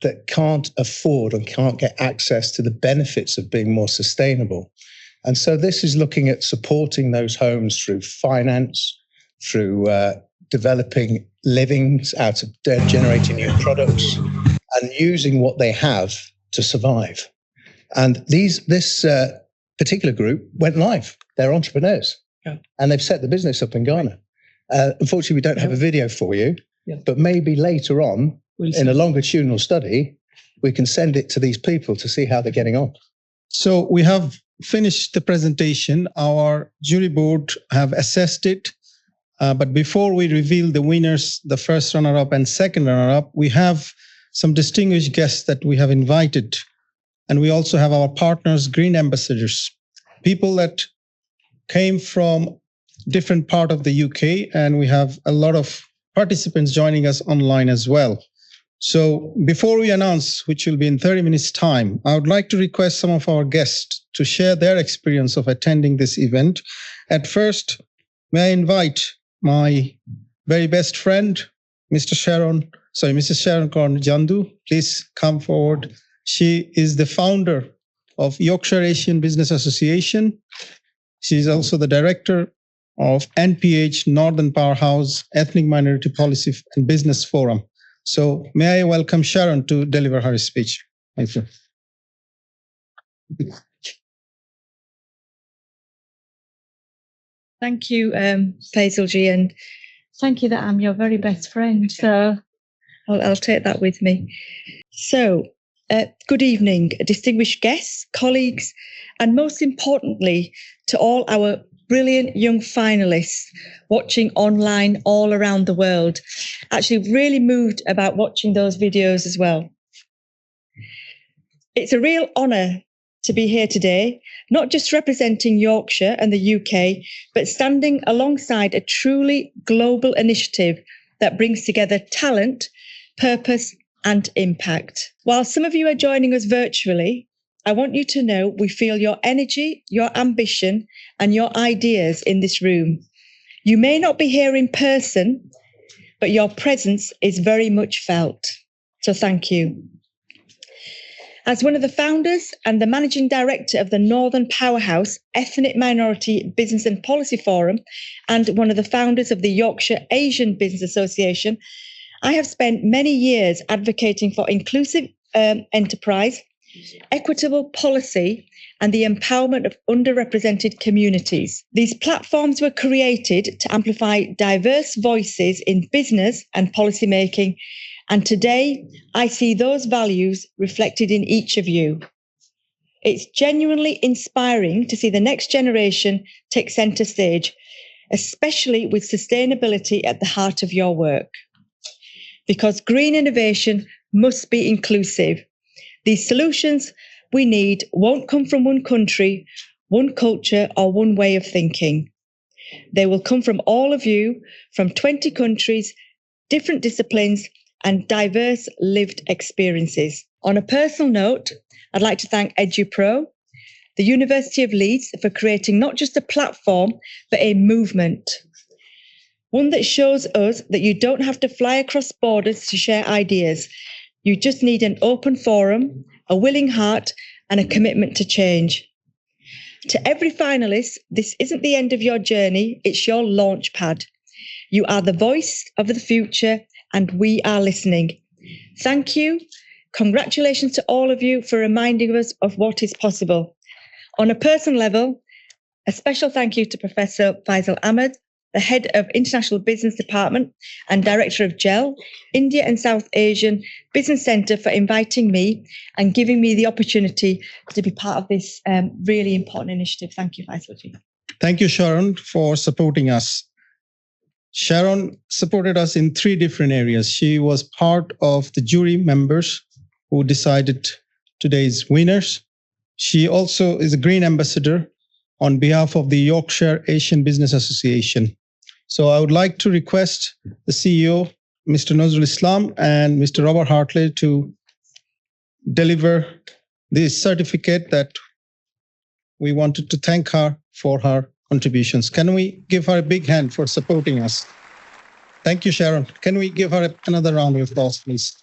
that can't afford and can't get access to the benefits of being more sustainable. And so this is looking at supporting those homes through finance, through developing livings out of generating new products and using what they have to survive. And this particular group went live. They're entrepreneurs, and they've set the business up in Ghana. Unfortunately, we don't have a video for you, but maybe later on, in a longitudinal study, we can send it to these people to see how they're getting on.
So we have finished the presentation. Our jury board have assessed it. But before we reveal the winners, the first runner-up and second runner-up, we have some distinguished guests that we have invited. And we also have our partners, Green Ambassadors, people that came from different part of the UK, and we have a lot of participants joining us online as well. So before we announce, which will be in 30 minutes time, I would like to request some of our guests to share their experience of attending this event. At first, may I invite my very best friend, Mrs. Sharon Jandu, please come forward. She is the founder of Yorkshire Asian Business Association. She is also the director of NPH, Northern Powerhouse, Ethnic Minority Policy and Business Forum. So may I welcome Sharon to deliver her speech. Thank you.
Thank you, Faisal ji, and thank you that I'm your very best friend. So I'll take that with me. So good evening, distinguished guests, colleagues, and most importantly, to all our brilliant young finalists watching online all around the world. Actually, really moved about watching those videos as well. It's a real honour to be here today, not just representing Yorkshire and the UK, but standing alongside a truly global initiative that brings together talent, purpose, and impact. While some of you are joining us virtually, I want you to know we feel your energy, your ambition, and your ideas in this room. You may not be here in person, but your presence is very much felt. So thank you. As one of the founders and the managing director of the Northern Powerhouse Ethnic Minority Business and Policy Forum, and one of the founders of the Yorkshire Asian Business Association, I have spent many years advocating for inclusive enterprise, equitable policy, and the empowerment of underrepresented communities. These platforms were created to amplify diverse voices in business and policymaking, and today I see those values reflected in each of you. It's genuinely inspiring to see the next generation take centre stage, especially with sustainability at the heart of your work. Because green innovation must be inclusive. These solutions we need won't come from one country, one culture, or one way of thinking. They will come from all of you, from 20 countries, different disciplines, and diverse lived experiences. On a personal note, I'd like to thank Edupro, the University of Leeds, for creating not just a platform, but a movement. One that shows us that you don't have to fly across borders to share ideas. You just need an open forum, a willing heart, and a commitment to change. To every finalist, this isn't the end of your journey, it's your launch pad. You are the voice of the future, and we are listening. Thank you. Congratulations to all of you for reminding us of what is possible. On a personal level, a special thank you to Professor Faisal Ahmed, the Head of International Business Department and Director of JEL, India and South Asian Business Centre, for inviting me and giving me the opportunity to be part of this really important initiative. Thank you, Faisal.
Thank you, Sharon, for supporting us. Sharon supported us in 3 different areas. She was part of the jury members who decided today's winners. She also is a Green Ambassador on behalf of the Yorkshire Asian Business Association. So I would like to request the CEO, Mr. Nazrul and Mr. Robert Hartley, to deliver this certificate that we wanted to thank her for her contributions. Can we give her a big hand for supporting us? Thank you, Sharon. Can we give her another round of applause, please?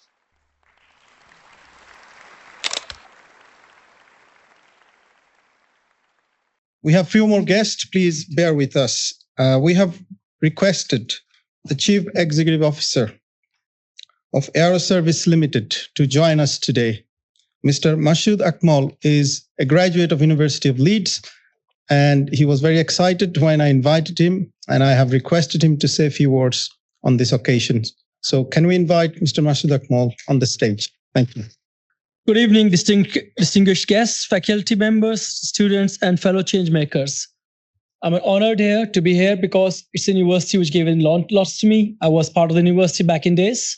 We have a few more guests. Please bear with us. We have requested the Chief Executive Officer of Aeroservice Limited to join us today. Mr. Mashood Akmal is a graduate of University of Leeds, and he was very excited when I invited him, and I have requested him to say a few words on this occasion. So can we invite Mr. Mashood Akmal on the stage? Thank you.
Good evening, distinguished guests, faculty members, students, and fellow change makers. I'm honored here to be here because it's a university which gave lots to me. I was part of the university back in days,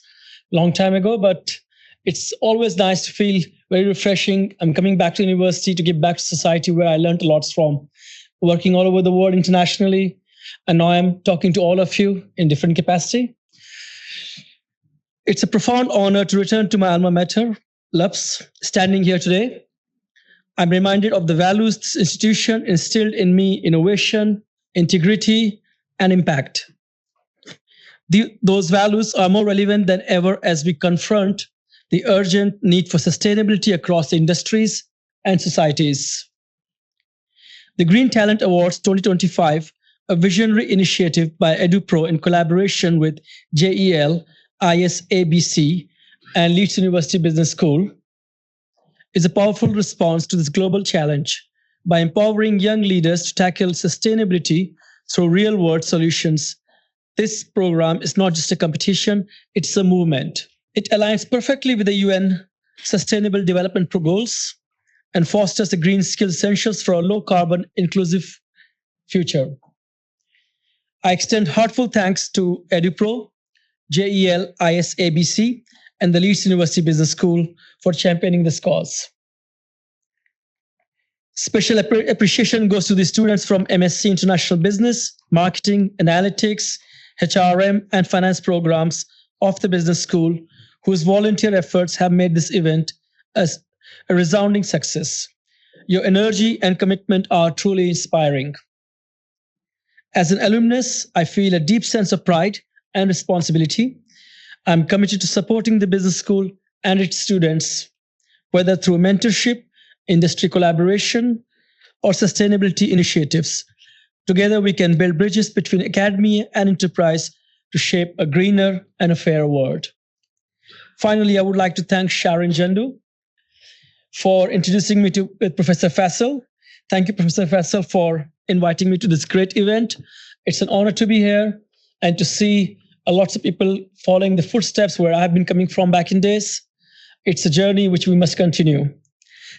long time ago, but it's always nice to feel very refreshing. I'm coming back to university to give back to society where I learned a lot from, working all over the world internationally. And now I'm talking to all of you in different capacity. It's a profound honor to return to my alma mater, LUPS, standing here today. I'm reminded of the values this institution instilled in me: innovation, integrity, and impact. Those values are more relevant than ever as we confront the urgent need for sustainability across industries and societies. The Green Talent Awards 2025, a visionary initiative by Edupro in collaboration with JEL ISABC and Leeds University Business School, is a powerful response to this global challenge by empowering young leaders to tackle sustainability through real-world solutions. This program is not just a competition, it's a movement. It aligns perfectly with the UN Sustainable Development Goals and fosters the green skills essentials for a low-carbon, inclusive future. I extend heartfelt thanks to Edupro, JEL ISABC, and the Leeds University Business School for championing this cause. Special appreciation goes to the students from MSc International Business, Marketing, Analytics, HRM, and Finance programs of the Business School, whose volunteer efforts have made this event as a resounding success. Your energy and commitment are truly inspiring. As an alumnus, I feel a deep sense of pride and responsibility. I'm committed to supporting the business school and its students, whether through mentorship, industry collaboration, or sustainability initiatives. Together, we can build bridges between academia and enterprise to shape a greener and a fairer world. Finally, I would like to thank Sharon Jandu for introducing me to Professor Faisal. Thank you, Professor Faisal, for inviting me to this great event. It's an honor to be here and to see lots of people following the footsteps where I've been coming from back in days. It's a journey which we must continue.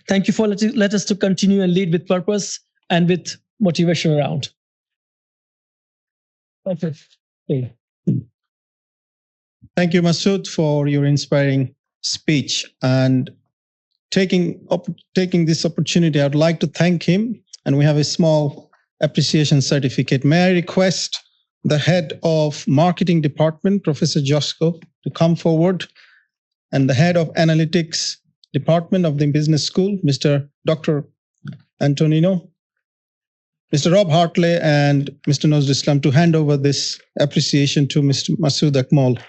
Thank you for letting us to continue and lead with purpose and with motivation around.
Thank you, Masood, for your inspiring speech. And taking this opportunity, I'd like to thank him. And we have a small appreciation certificate. May I request the head of marketing department, Professor Josko, to come forward, and the head of analytics department of the business school, Dr. Antonino, Mr. Rob Hartley, and Mr. Nazrul to hand over this appreciation to Mr. Mashood Akmal.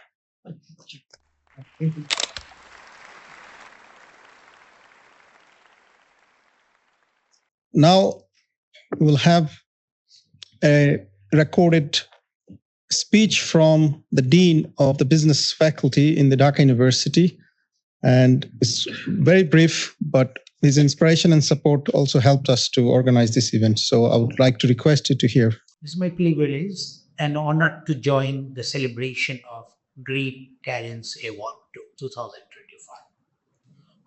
Now we'll have a recorded speech from the Dean of the Business Faculty in the Dhaka University, And it's very brief, but his inspiration and support also helped us to organize this event. So I would like to request you to hear.
It's my privilege and honor to join the celebration of Green Talents Award 2025.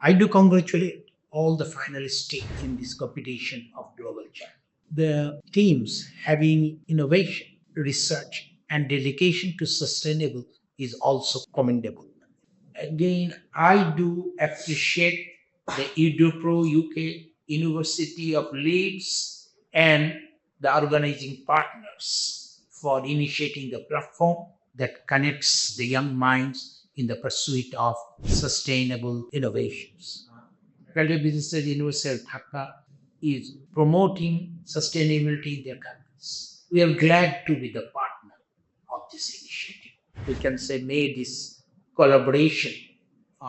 I do congratulate all the finalists in this competition of global champion. The teams having innovation, research, and dedication to sustainable is also commendable. Again, I do appreciate the Edupro UK, University of Leeds, and the organizing partners for initiating the platform that connects the young minds in the pursuit of sustainable innovations. Faculty of Business at the University of Dhaka is promoting sustainability in their campus. We are glad to be the partner of this initiative. We can say, may this collaboration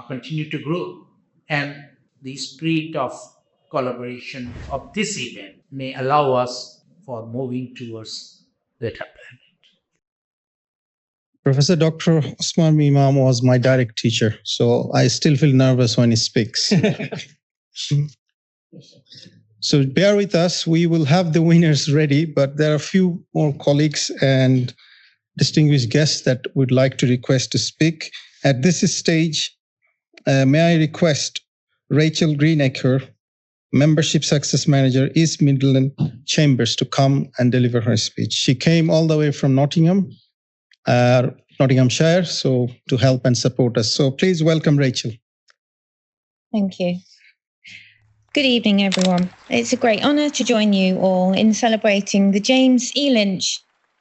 continue to grow, and the spirit of collaboration of this event may allow us for moving towards better planet.
Professor Dr. Osman Imam was my direct teacher, so I still feel nervous when he speaks. So bear with us. We will have the winners ready, but there are a few more colleagues and distinguished guests that would like to request to speak. At this stage, may I request Rachel Greenacre, Membership Success Manager, East Midland Chambers, to come and deliver her speech. She came all the way from Nottinghamshire, so to help and support us. So please welcome Rachel.
Thank you. Good evening, everyone. It's a great honour to join you all in celebrating the James E. Lynch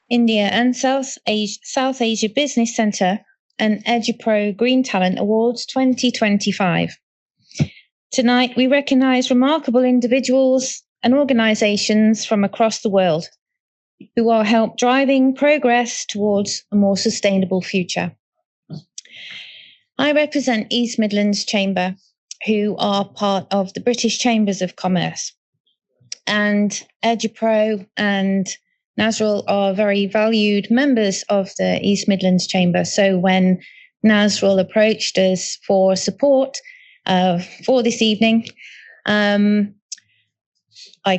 India and South Asia Business Centre and Edupro Green Talent Awards 2025. Tonight, we recognise remarkable individuals and organisations from across the world who are help driving progress towards a more sustainable future. I represent East Midlands Chamber, who are part of the British Chambers of Commerce. And Edupro and Nazrul are very valued members of the East Midlands Chamber. So when Nazrul approached us for support for this evening, I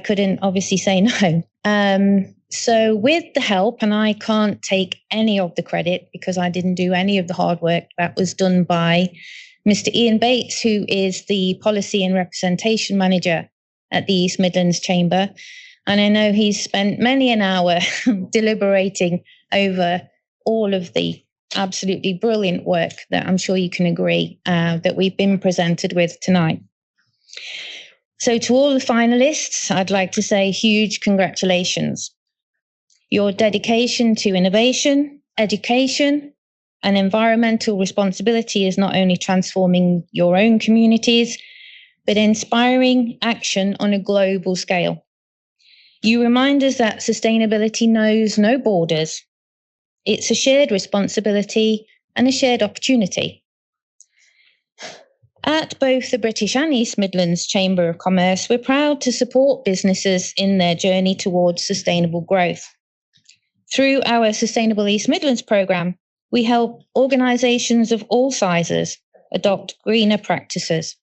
couldn't obviously say no. So with the help, and I can't take any of the credit because I didn't do any of the hard work, that was done by Mr. Ian Bates, who is the Policy and Representation Manager at the East Midlands Chamber. And I know he's spent many an hour deliberating over all of the absolutely brilliant work that I'm sure you can agree that we've been presented with tonight. So to all the finalists, I'd like to say huge congratulations. Your dedication to innovation, education, and environmental responsibility is not only transforming your own communities, but inspiring action on a global scale. You remind us that sustainability knows no borders. It's a shared responsibility and a shared opportunity. At both the British and East Midlands Chamber of Commerce, we're proud to support businesses in their journey towards sustainable growth. Through our Sustainable East Midlands programme, we help organisations of all sizes adopt greener practices,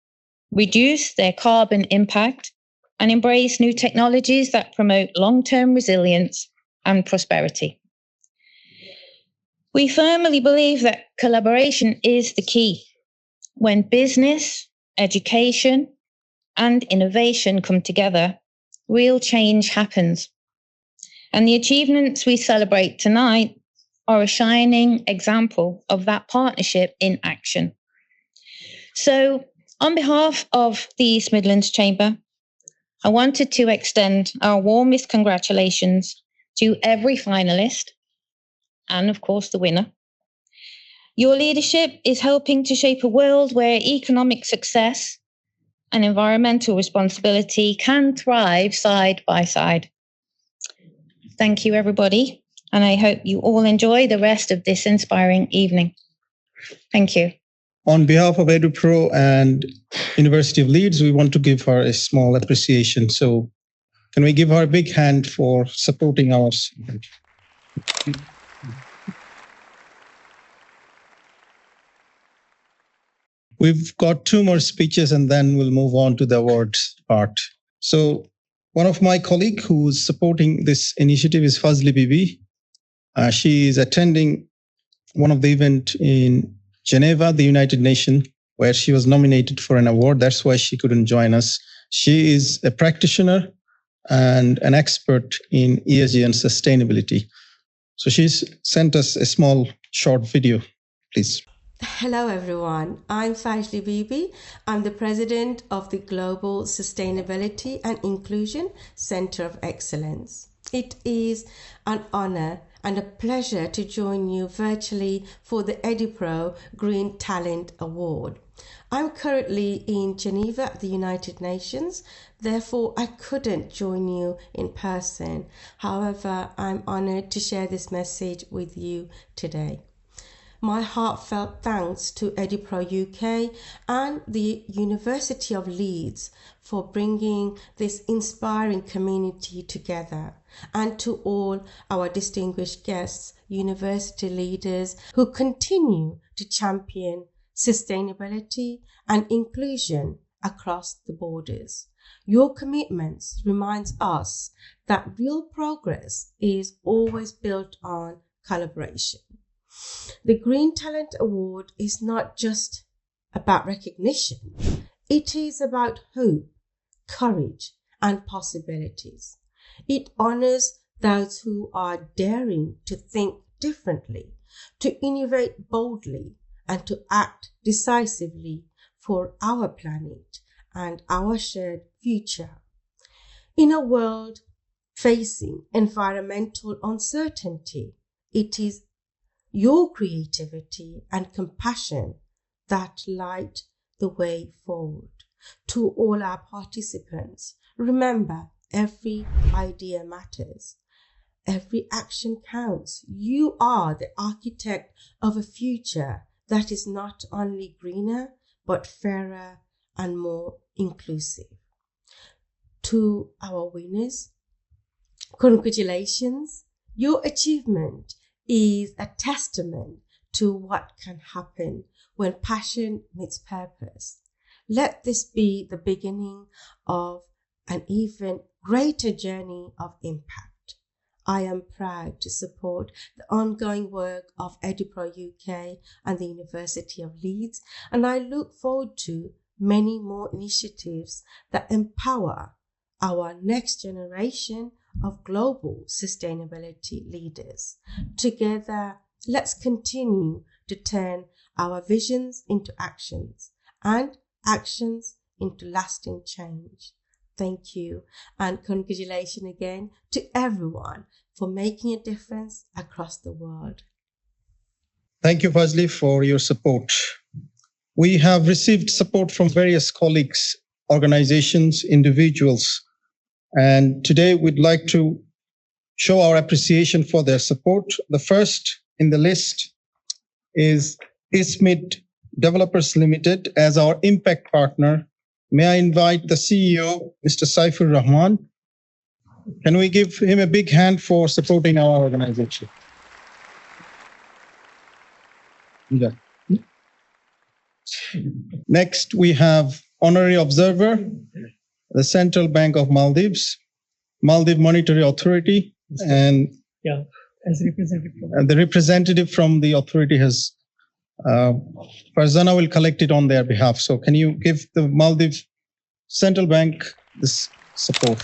reduce their carbon impact, and embrace new technologies that promote long-term resilience and prosperity. We firmly believe that collaboration is the key. When business, education, and innovation come together, real change happens. And the achievements we celebrate tonight are a shining example of that partnership in action. So, on behalf of the East Midlands Chamber, I wanted to extend our warmest congratulations to every finalist and, of course, the winner. Your leadership is helping to shape a world where economic success and environmental responsibility can thrive side by side. Thank you, everybody, and I hope you all enjoy the rest of this inspiring evening. Thank you.
On behalf of Edupro and University of Leeds, we want to give her a small appreciation. So can we give her a big hand for supporting us? We've got 2 more speeches and then we'll move on to the awards part. So one of my colleagues who's supporting this initiative is Fazli Bibi. She is attending one of the events in Geneva, the United Nations, where she was nominated for an award. That's why she couldn't join us. She is a practitioner and an expert in ESG and sustainability. So she's sent us a small short video, please.
Hello everyone, I'm Fazli Bibi. I'm the president of the Global Sustainability and Inclusion Center of Excellence. It is an honor and a pleasure to join you virtually for the Edupro Green Talent Award. I'm currently in Geneva at the United Nations, therefore I couldn't join you in person. However, I'm honored to share this message with you today. My heartfelt thanks to Edupro UK and the University of Leeds for bringing this inspiring community together, and to all our distinguished guests, university leaders who continue to champion sustainability and inclusion across the borders. Your commitments reminds us that real progress is always built on collaboration. The Green Talent Award is not just about recognition, it is about hope, courage, and possibilities. It honors those who are daring to think differently, to innovate boldly, and to act decisively for our planet and our shared future. In a world facing environmental uncertainty, it is your creativity and compassion that light the way forward. To all our participants, remember, every idea matters. Every action counts. You are the architect of a future that is not only greener, but fairer and more inclusive. To our winners, congratulations. Your achievement is a testament to what can happen when passion meets purpose. Let this be the beginning of an even greater journey of impact. I am proud to support the ongoing work of Edupro UK and the University of Leeds, and I look forward to many more initiatives that empower our next generation of global sustainability leaders. Together, let's continue to turn our visions into actions and actions into lasting change. Thank you, and congratulations again to everyone for making a difference across the world.
Thank you, Fazli, for your support. We have received support from various colleagues, organizations, individuals, and today we'd like to show our appreciation for their support. The first in the list is ISMID Developers Limited as our impact partner. May I invite the CEO, Mr. Saifur Rahman. Can we give him a big hand for supporting our organization? Yeah. Next, we have Honorary Observer, the Central Bank of Maldives, Maldives Monetary Authority, and the representative from the authority has Farzana will collect it on their behalf. So can you give the Maldives Central Bank this support?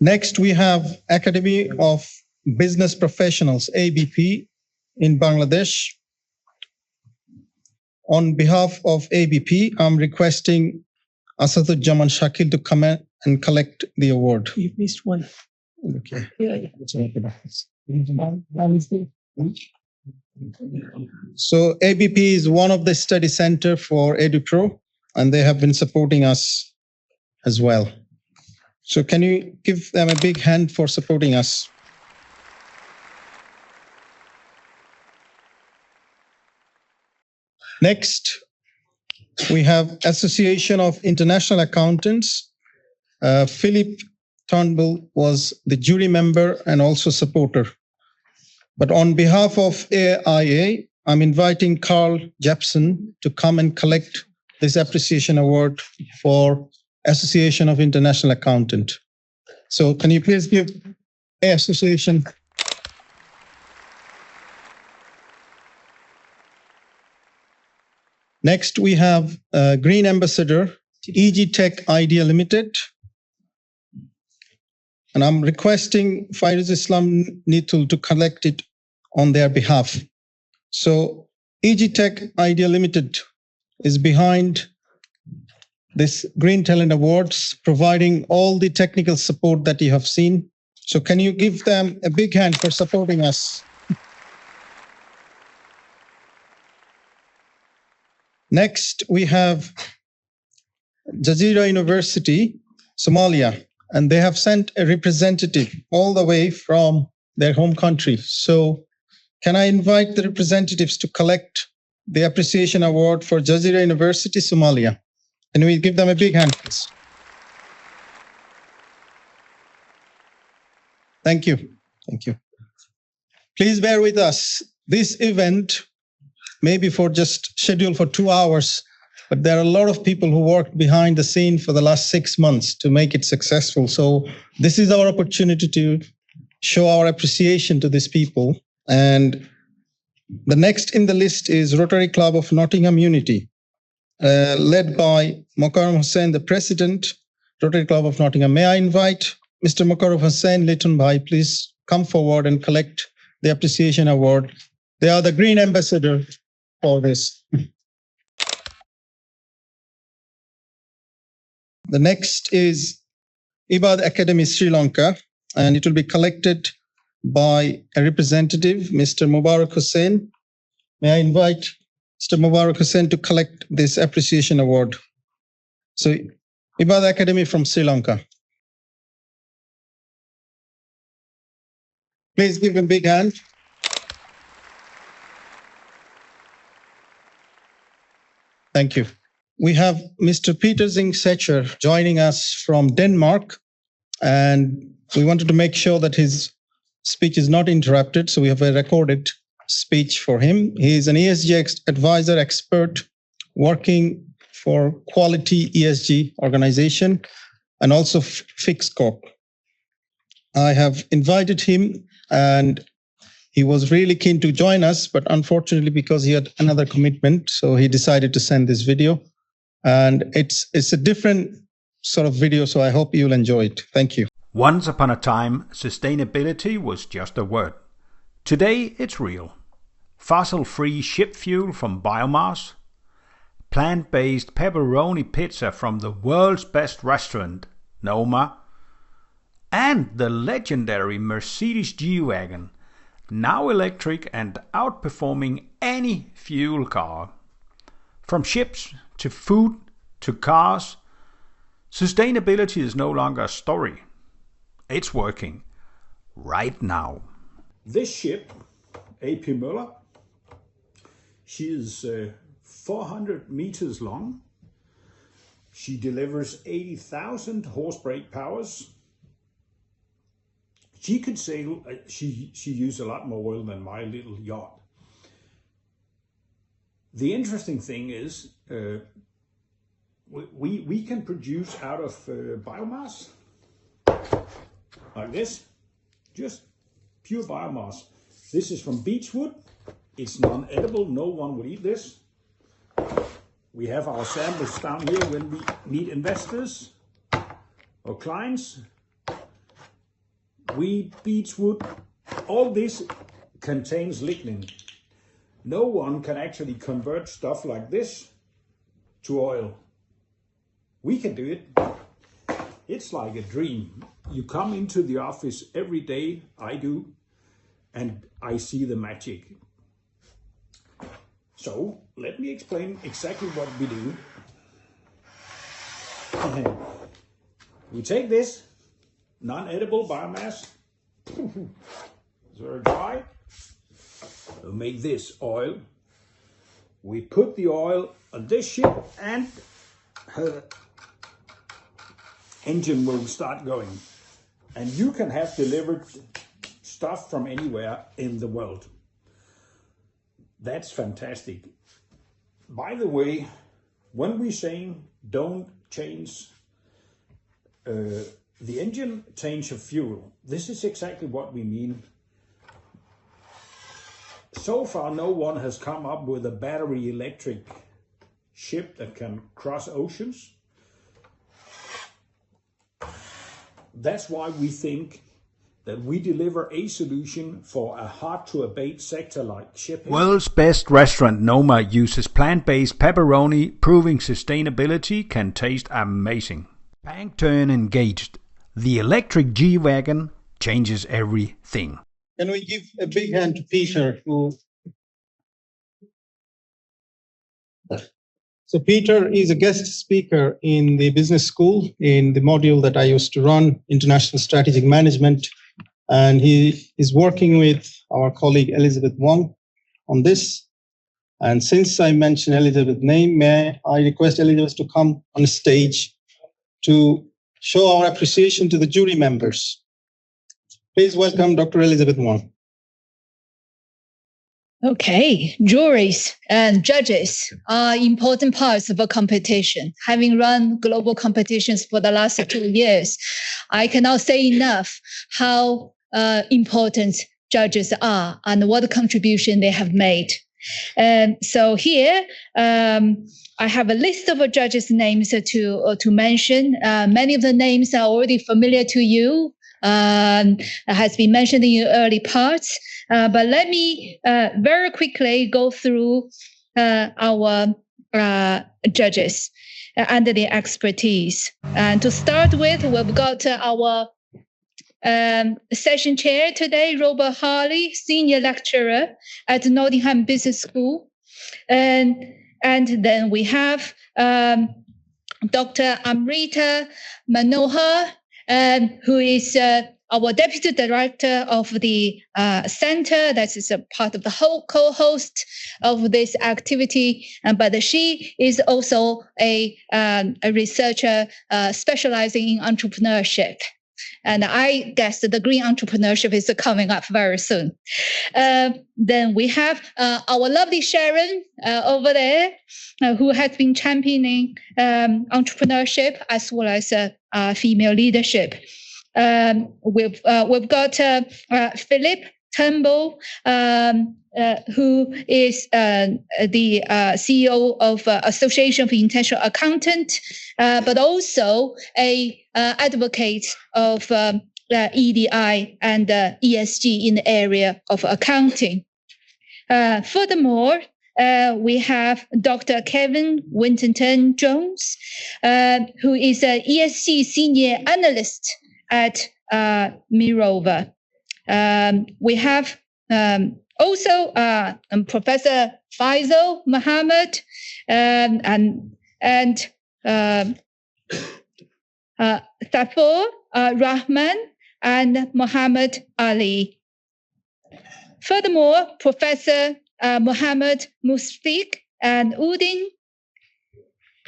Next, we have Academy of Business Professionals, ABP, in Bangladesh. On behalf of ABP, I'm requesting Asaduzzaman Shakil to come and collect the award.
You missed one.
Okay. So ABP is one of the study center for Edupro, and they have been supporting us as well. So can you give them a big hand for supporting us? Next, we have Association of International Accountants. Philip Turnbull was the jury member and also supporter. But on behalf of AIA, I'm inviting Carl Jepson to come and collect this appreciation award for Association of International Accountant. So can you please give Association? Next, we have Green Ambassador, EG Tech Idea Limited. And I'm requesting Fairuz Islam Nitul to collect it on their behalf. So EG Tech Idea Limited is behind this Green Talent Awards, providing all the technical support that you have seen. So can you give them a big hand for supporting us? Next, we have Jazeera University, Somalia, and they have sent a representative all the way from their home country. So can I invite the representatives to collect the appreciation award for Jazeera University, Somalia? And we give them a big hand, please. Thank you. Thank you. Please bear with us. This event may be for just scheduled for 2 hours, but there are a lot of people who worked behind the scene for the last 6 months to make it successful. So this is our opportunity to show our appreciation to these people. And the next in the list is Rotary Club of Nottingham Unity, led by Mokaram Hussain, the president, Rotary Club of Nottingham. May I invite Mr. Mokaram Hussain Litton Bhai, please come forward and collect the appreciation award. They are the Green Ambassador for this. The next is Ibad Academy Sri Lanka, and it will be collected by a representative, Mr. Mubarak Hussain. May I invite Mr. Mubarak Hussain to collect this appreciation award. So Ibad Academy from Sri Lanka. Please give him a big hand. Thank you. We have Mr. Peter Singh Secher joining us from Denmark, and we wanted to make sure that his speech is not interrupted, so we have a recorded speech for him. He is an ESG advisor expert working for Quality ESG organization and also Fix Corp. I have invited him, and he was really keen to join us, but unfortunately, because he had another commitment, so he decided to send this video. And it's a different sort of video, so I hope you'll enjoy it. Thank you.
Once upon a time, sustainability was just a word. Today, it's real. Fossil-free ship fuel from biomass, plant-based pepperoni pizza from the world's best restaurant, Noma, and the legendary Mercedes G-Wagon, now electric and outperforming any fuel car. From ships to food to cars, sustainability is no longer a story. It's working right now. This ship, A.P. Møller, she is 400 meters long. She delivers 80,000 horse brake powers. She could sail, she used a lot more oil than my little yacht. The interesting thing is we can produce out of biomass like this, just pure biomass. This is from beechwood. It's non-edible. No one would eat this. We have our samples down here when we meet investors or clients. Wheat, beechwood, all this contains lignin. No one can actually convert stuff like this to oil. We can do it. It's like a dream. You come into the office every day, I do, and I see the magic. So let me explain exactly what we do. We take this non-edible biomass, it's very dry. We'll make this oil. We put the oil on this ship and her engine will start going. And you can have delivered stuff from anywhere in the world. That's fantastic. By the way, when we saying don't change the engine, change of fuel, this is exactly what we mean. So far, no one has come up with a battery electric ship that can cross oceans. That's why we think that we deliver a solution for a hard-to-abate sector like shipping. World's best restaurant, Noma, uses plant-based pepperoni, proving sustainability can taste amazing. Bank turn engaged. The electric G-Wagon changes everything.
Can we give a big hand to Peter? So Peter is a guest speaker in the business school in the module that I used to run, International Strategic Management. And he is working with our colleague Elizabeth Wong on this. And since I mentioned Elizabeth's name, may I request Elizabeth to come on stage to show our appreciation to the jury members. Please welcome Dr. Elizabeth Wong.
Okay, juries and judges are important parts of a competition. Having run global competitions for the last 2 years, I cannot say enough how important judges are and what contribution they have made. So here, I have a list of judges' names to mention. Many of the names are already familiar to you. Has been mentioned in the early parts, but let me very quickly go through our judges and their expertise. And to start with, we've got our session chair today, Robert Hartley, senior lecturer at Nottingham Business School, and then we have Dr. Amrita Manohar, who is our deputy director of the center. That is a part of the whole co-host of this activity. But she is also a researcher specializing in entrepreneurship. And I guess the green entrepreneurship is coming up very soon. Then we have our lovely Sharon over there, who has been championing entrepreneurship as well as female leadership. We've got Philip Turnbull, who is the CEO of Association of International Accountants, but also a advocate of EDI and ESG in the area of accounting. Furthermore, we have Dr. Kevin Winterton Jones, who is an ESG senior analyst at Mirova. We have also Professor Faisal Mohammad and Safur Rahman and Mohammad Ali. Furthermore, Professor Mohammad Musfiq and Udin,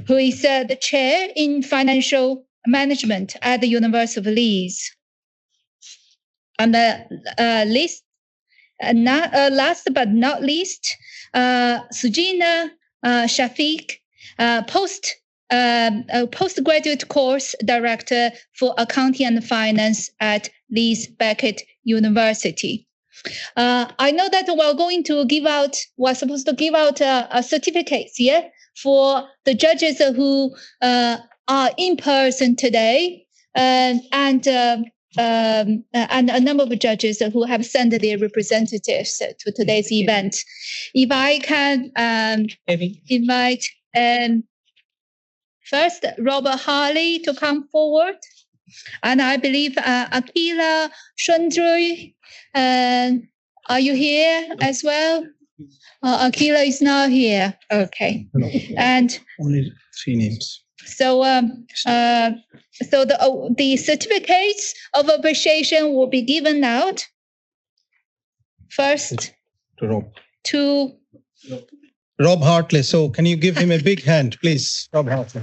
who is the chair in financial management at the University of Leeds. And last but not least, Sujina Shafiq, postgraduate course director for accounting and finance at Leeds Beckett University. I know that we're supposed to give out certificates here for the judges who are in person today, and a number of judges who have sent their representatives to today's event. If I can invite first Robert Hartley to come forward, and I believe Akila Shundrui, are you here as well? Akila is not here. Okay, and
only 3 names.
So, the certificates of appreciation will be given out first to
Rob Hartley. So, can you give him a big hand, please, Rob Hartley?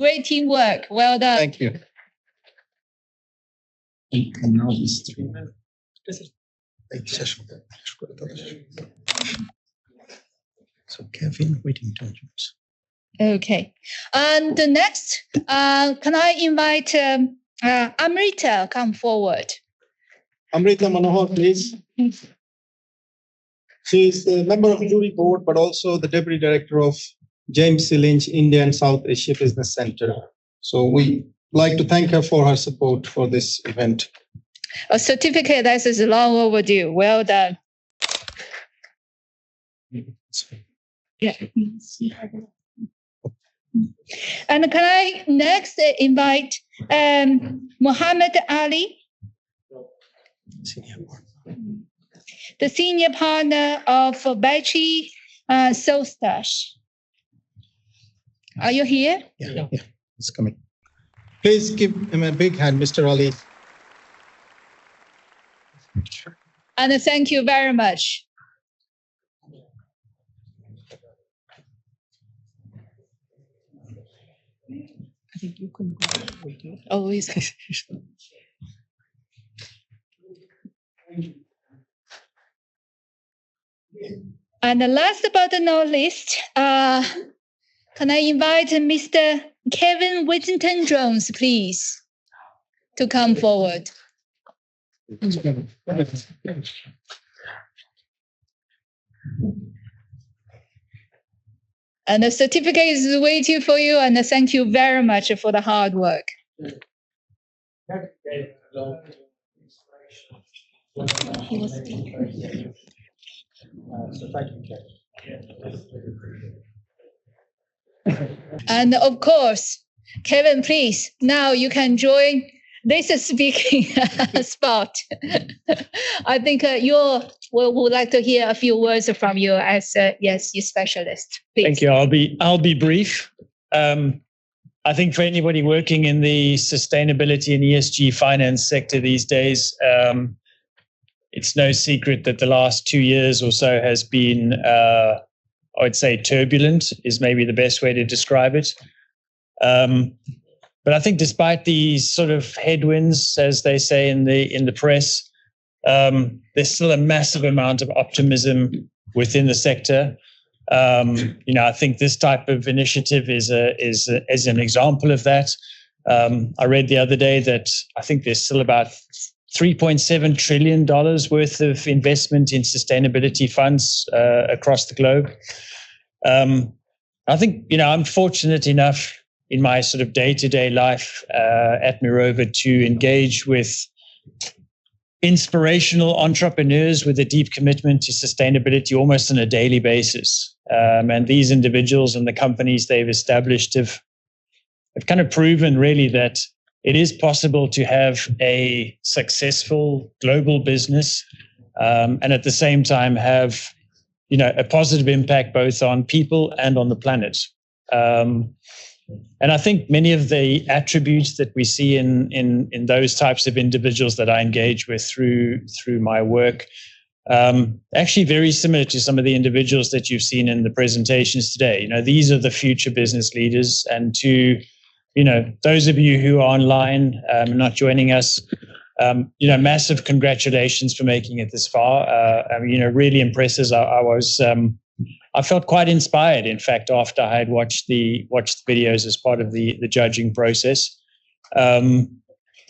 Great teamwork. Well done.
Thank you. And now this 3 minutes. So Kevin, waiting intelligence.
Okay. And the next, can I invite Amrita come forward?
Amrita Manohar, please. She is the member of the jury board, but also the deputy director of James C. Lynch India and South Asia Business Center. So we like to thank her for her support for this event.
A certificate that is long overdue. Well done. Yeah. And can I next invite Mohammad Ali, the senior partner of Bachi Sostash. Are you here?
Yeah, it's coming. Please give him a big hand, Mr. Ali.
And thank you very much.
I think you can go.
Always. And last but not least, can I invite Mr. Kevin Whittington-Jones, please, to come forward? And the certificate is waiting for you, and thank you very much for the hard work. And of course, Kevin, please, now you can join this speaking spot. I think we would like to hear a few words from you as your specialist. Please.
Thank you. I'll be brief. I think for anybody working in the sustainability and ESG finance sector these days, it's no secret that the last 2 years or so has been, I would say, turbulent is maybe the best way to describe it. But I think despite these sort of headwinds, as they say in the press, there's still a massive amount of optimism within the sector. I think this type of initiative is an example of that. I read the other day that I think there's still about $3.7 trillion worth of investment in sustainability funds across the globe. I think, I'm fortunate enough in my sort of day-to-day life at Mirova to engage with inspirational entrepreneurs with a deep commitment to sustainability almost on a daily basis. And these individuals and the companies they've established have kind of proven really that it is possible to have a successful global business and at the same time have, a positive impact both on people and on the planet. And I think many of the attributes that we see in those types of individuals that I engage with through my work, actually very similar to some of the individuals that you've seen in the presentations today. These are the future business leaders. And to, those of you who are online not joining us, massive congratulations for making it this far. Really impressive. I felt quite inspired, in fact, after I had watched the videos as part of the judging process. I'd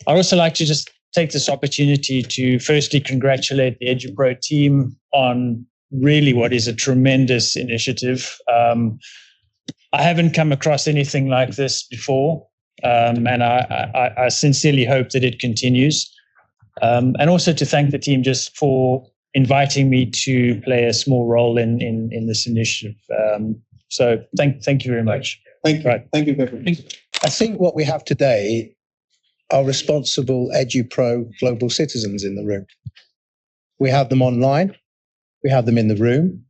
also like to just take this opportunity to firstly congratulate the Edupro team on really what is a tremendous initiative. I haven't come across anything like this before, and I sincerely hope that it continues. And also to thank the team just for inviting me to play a small role in this initiative. So thank you very much.
Thank you.
Right.
Thank you very much.
I think what we have today are responsible Edupro global citizens in the room. We have them online, we have them in the room,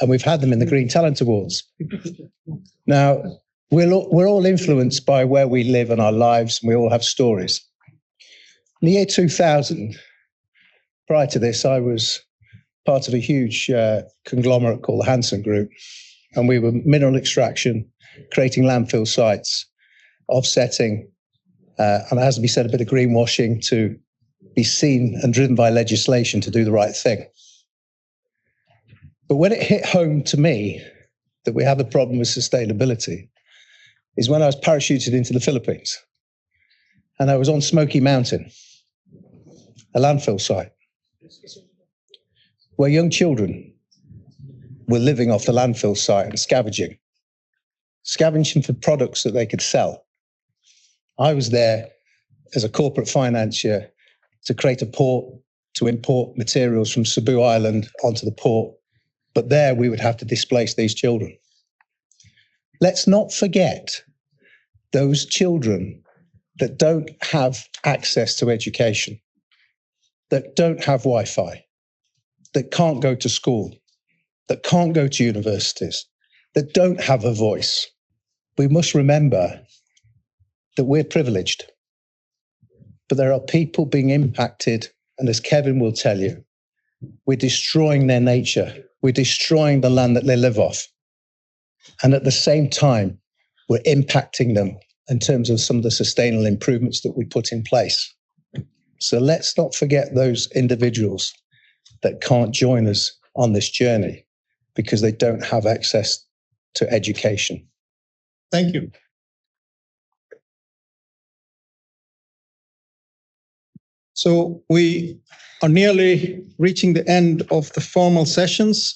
and we've had them in the Green Talent Awards. Now, we're all influenced by where we live and our lives, and we all have stories. In the year 2000, prior to this, I was part of a huge conglomerate called the Hanson Group, and we were mineral extraction, creating landfill sites. offsetting, and as we said, a bit of greenwashing to be seen and driven by legislation to do the right thing. But when it hit home to me that we have a problem with sustainability is when I was parachuted into the Philippines. And I was on Smoky Mountain, a landfill site, where young children were living off the landfill site and scavenging for products that they could sell. I was there as a corporate financier to create a port to import materials from Cebu Island onto the port. But there we would have to displace these children. Let's not forget those children that don't have access to education, that don't have Wi-Fi, that can't go to school, that can't go to universities, that don't have a voice. We must remember that we're privileged, but there are people being impacted, and as Kevin will tell you, we're destroying their nature. We're destroying the land that they live off. And at the same time, we're impacting them in terms of some of the sustainable improvements that we put in place. So let's not forget those individuals that can't join us on this journey because they don't have access to education.
Thank you. So we are nearly reaching the end of the formal sessions.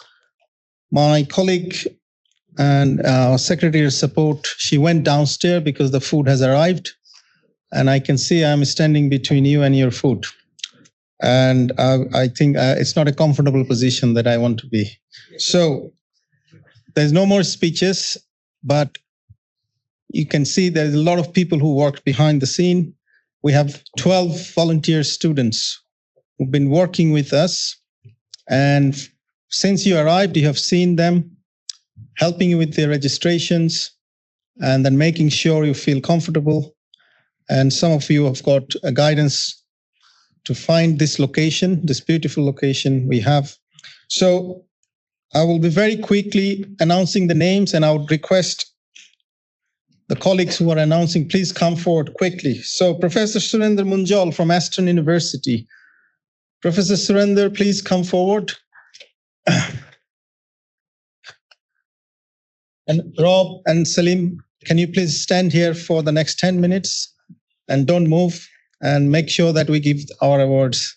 My colleague and our Secretary of Support, she went downstairs because the food has arrived. And I can see I'm standing between you and your food. And I think it's not a comfortable position that I want to be. So there's no more speeches, but you can see there's a lot of people who worked behind the scene. We have 12 volunteer students who've been working with us. And since you arrived, you have seen them helping you with their registrations and then making sure you feel comfortable. And some of you have got a guidance to find this location, this beautiful location we have. So I will be very quickly announcing the names, and I would request the colleagues who are announcing, please come forward quickly. So Professor Surinder Munjal from Esther University. Professor Surinder, please come forward. And Rob and Salim, can you please stand here for the next 10 minutes and don't move and make sure that we give our awards.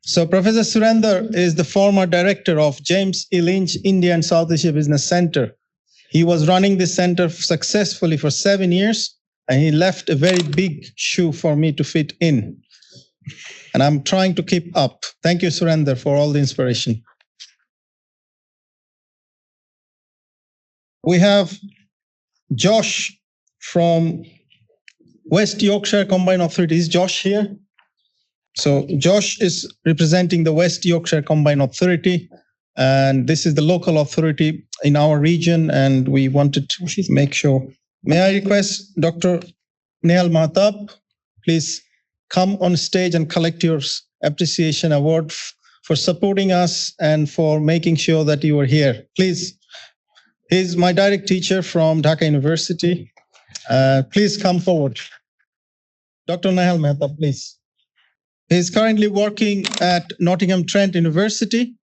So Professor Surinder is the former director of James E. Lynch India and South Asia Business Center. He was running this center successfully for 7 years, and he left a very big shoe for me to fit in. And I'm trying to keep up. Thank you, Surinder, for all the inspiration. We have Josh from West Yorkshire Combined Authority. Is Josh here? So Josh is representing the West Yorkshire Combined Authority. And this is the local authority in our region, and we wanted to make sure. May I request Dr. Nehal Mahtab, please come on stage and collect your appreciation award for supporting us and for making sure that you are here. Please, he's my direct teacher from Dhaka University. Please come forward. Dr. Nehal Mahtab, please. He's currently working at Nottingham Trent University.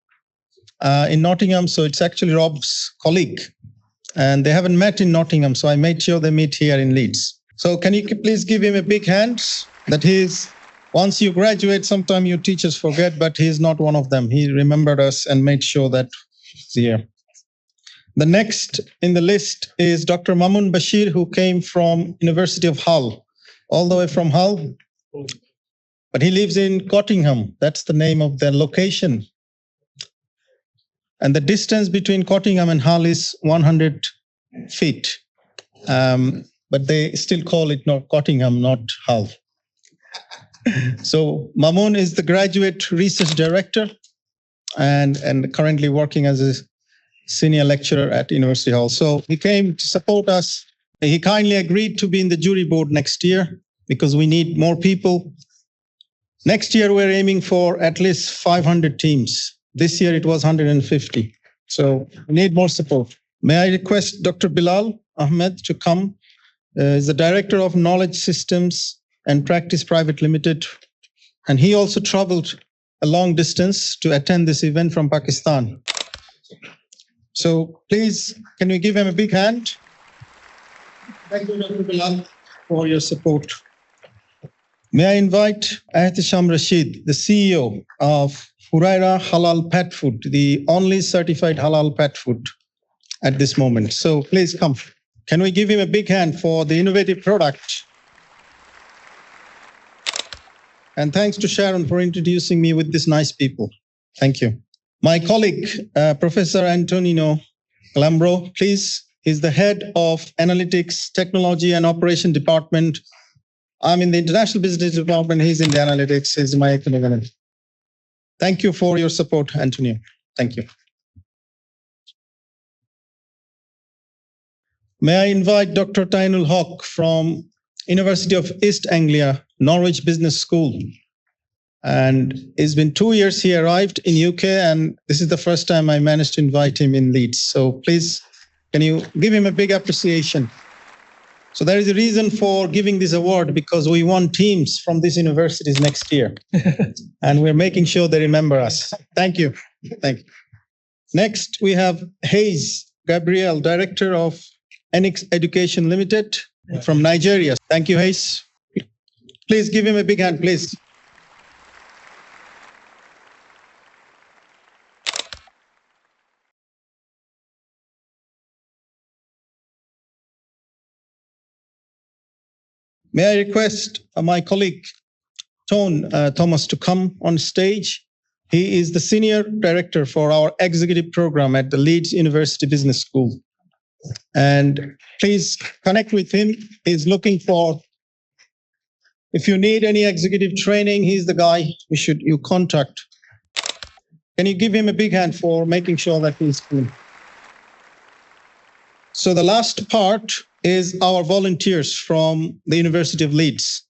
In Nottingham, so it's actually Rob's colleague. And they haven't met in Nottingham, so I made sure they meet here in Leeds. So can you please give him a big hand? That once you graduate, sometimes your teachers forget, but he's not one of them. He remembered us and made sure that he's here. The next in the list is Dr. Mamun Bashir, who came from University of Hull, all the way from Hull. But he lives in Cottingham. That's the name of their location. And the distance between Cottingham and Hull is 100 feet. But they still call it not Cottingham, not Hull. So Mamun is the graduate research director and currently working as a senior lecturer at University Hall. So he came to support us. He kindly agreed to be in the jury board next year because we need more people. Next year, we're aiming for at least 500 teams. This year, it was 150. So we need more support. May I request Dr. Bilal Ahmed to come is the Director of Knowledge Systems and Practice Private Limited. And he also traveled a long distance to attend this event from Pakistan. So please, can we give him a big hand? Thank you, Dr. Bilal, for your support. May I invite Ahtisham Rashid, the CEO of Huraira Halal Pet Food, the only certified halal pet food at this moment. So please come. Can we give him a big hand for the innovative product? And thanks to Sharon for introducing me with these nice people. Thank you. My colleague, Professor Antonino Galambro, please. He's the head of Analytics, Technology and Operation Department. I'm in the International Business Department. He's in the Analytics. He's my economic. Thank you for your support, Antonio. Thank you. May I invite Dr. Tainul Haq from University of East Anglia, Norwich Business School. And it's been 2 years he arrived in UK, and this is the first time I managed to invite him in Leeds. So please, can you give him a big appreciation? So there is a reason for giving this award, because we want teams from these universities next year. And we're making sure they remember us. Thank you. Thank you. Next, we have Hayes Gabriel, Director of Enix Education Limited from Nigeria. Thank you, Hayes. Please give him a big hand, please. May I request my colleague, Thomas, to come on stage. He is the Senior Director for our Executive Program at the Leeds University Business School. And please connect with him. He's looking for, if you need any executive training, he's the guy you contact. Can you give him a big hand for making sure that he's cool? So the last part is our volunteers from the University of Leeds.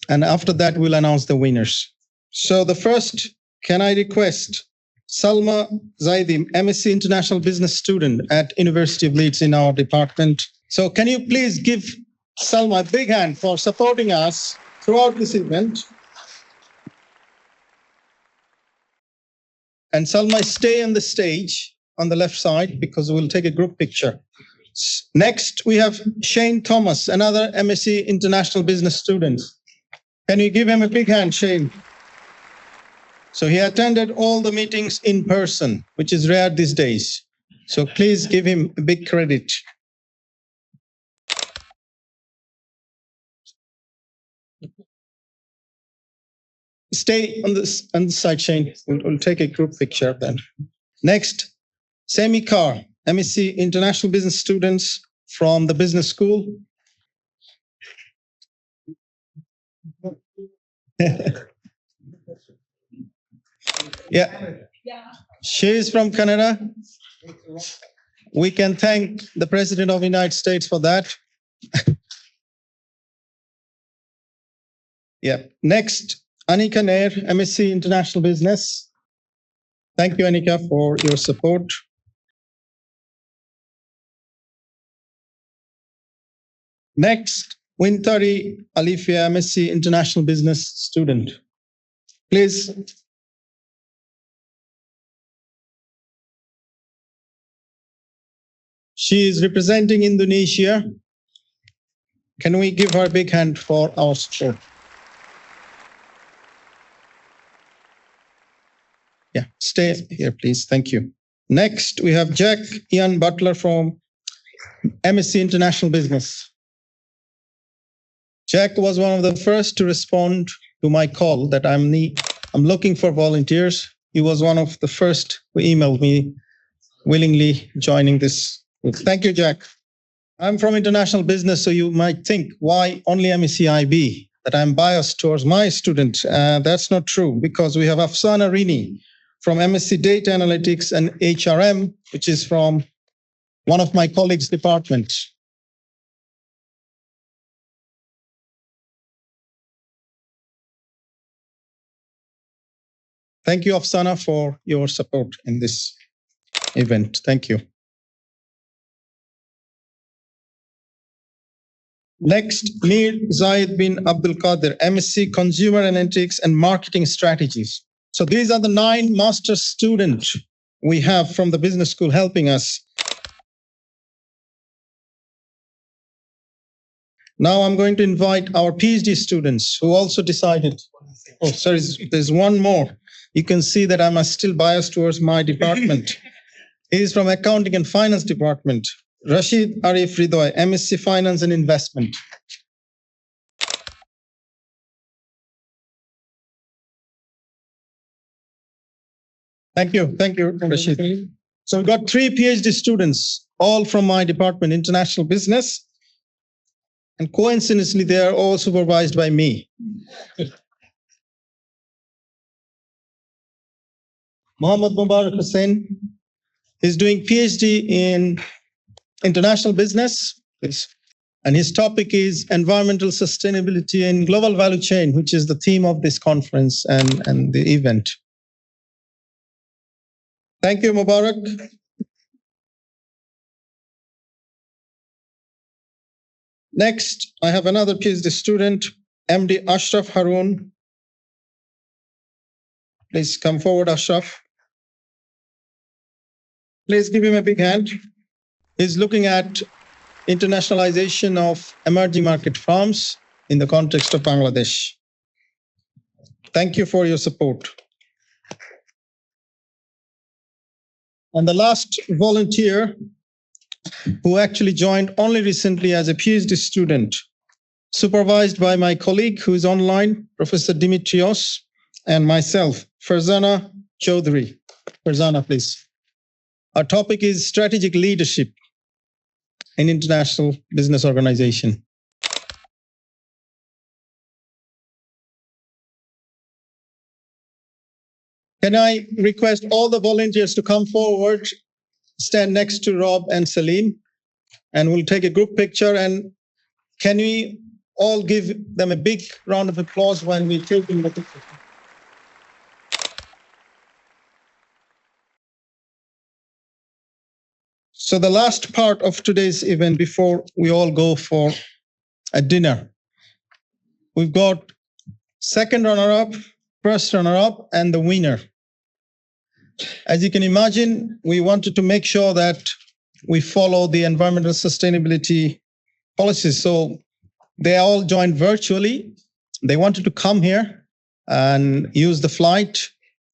And after that, we'll announce the winners. So the first, can I request Salma Zaidi, MSc International Business student at University of Leeds in our department. So can you please give Salma a big hand for supporting us throughout this event? And Salma, stay on the stage on the left side because we'll take a group picture. Next, we have Shane Thomas, another MSc International Business student. Can you give him a big hand, Shane? So he attended all the meetings in person, which is rare these days. So please give him a big credit. Stay on this side, Shane. We'll take a group picture then. Next, Sami Carr, MSc International Business students from the business school. Yeah, she is from Canada. We can thank the President of the United States for that. Yeah. Next, Anika Nair, MSc International Business. Thank you, Anika, for your support. Next, Wintari Alifia, MSc International Business student. Please. She is representing Indonesia. Can we give her a big hand for our support? Yeah, stay here, please. Thank you. Next, we have Jack Ian Butler from MSc International Business. Jack was one of the first to respond to my call that I'm looking for volunteers. He was one of the first who emailed me willingly joining this. Thank you, Jack. I'm from international business, so you might think, why only MSc IB? That I'm biased towards my students. That's not true, because we have Afsana Rini from MSc Data Analytics and HRM, which is from one of my colleagues' departments. Thank you, Afsana, for your support in this event. Thank you. Next, Mir Zayed bin Abdul Qadir, MSc Consumer Analytics and Marketing Strategies. So these are the 9 master students we have from the business school helping us. Now I'm going to invite our PhD students who also decided. Oh, sorry, there's one more. You can see that I'm still biased towards my department. He's from Accounting and Finance Department. Rashid Arif Ridoy, MSc Finance and Investment. Thank you, Rashid. So we've got 3 PhD students, all from my department, International Business. And coincidentally, they are all supervised by me. Mohammad Mubarak Hussain is doing PhD in International Business, and his topic is environmental sustainability in global value chain, which is the theme of this conference and the event. Thank you, Mubarak. Next, I have another PhD student, MD Ashraf Haroon. Please come forward, Ashraf. Please give him a big hand. He's looking at internationalization of emerging market firms in the context of Bangladesh. Thank you for your support. And the last volunteer, who actually joined only recently as a PhD student, supervised by my colleague who is online, Professor Dimitrios, and myself, Farzana Chaudhry. Farzana, please. Our topic is strategic leadership in international business organization. Can I request all the volunteers to come forward, stand next to Rob and Salim, and we'll take a group picture. And can we all give them a big round of applause when we take the picture? So the last part of today's event, before we all go for a dinner, we've got second runner-up, first runner-up, and the winner. As you can imagine, we wanted to make sure that we follow the environmental sustainability policies. So they all joined virtually. They wanted to come here and use the flight,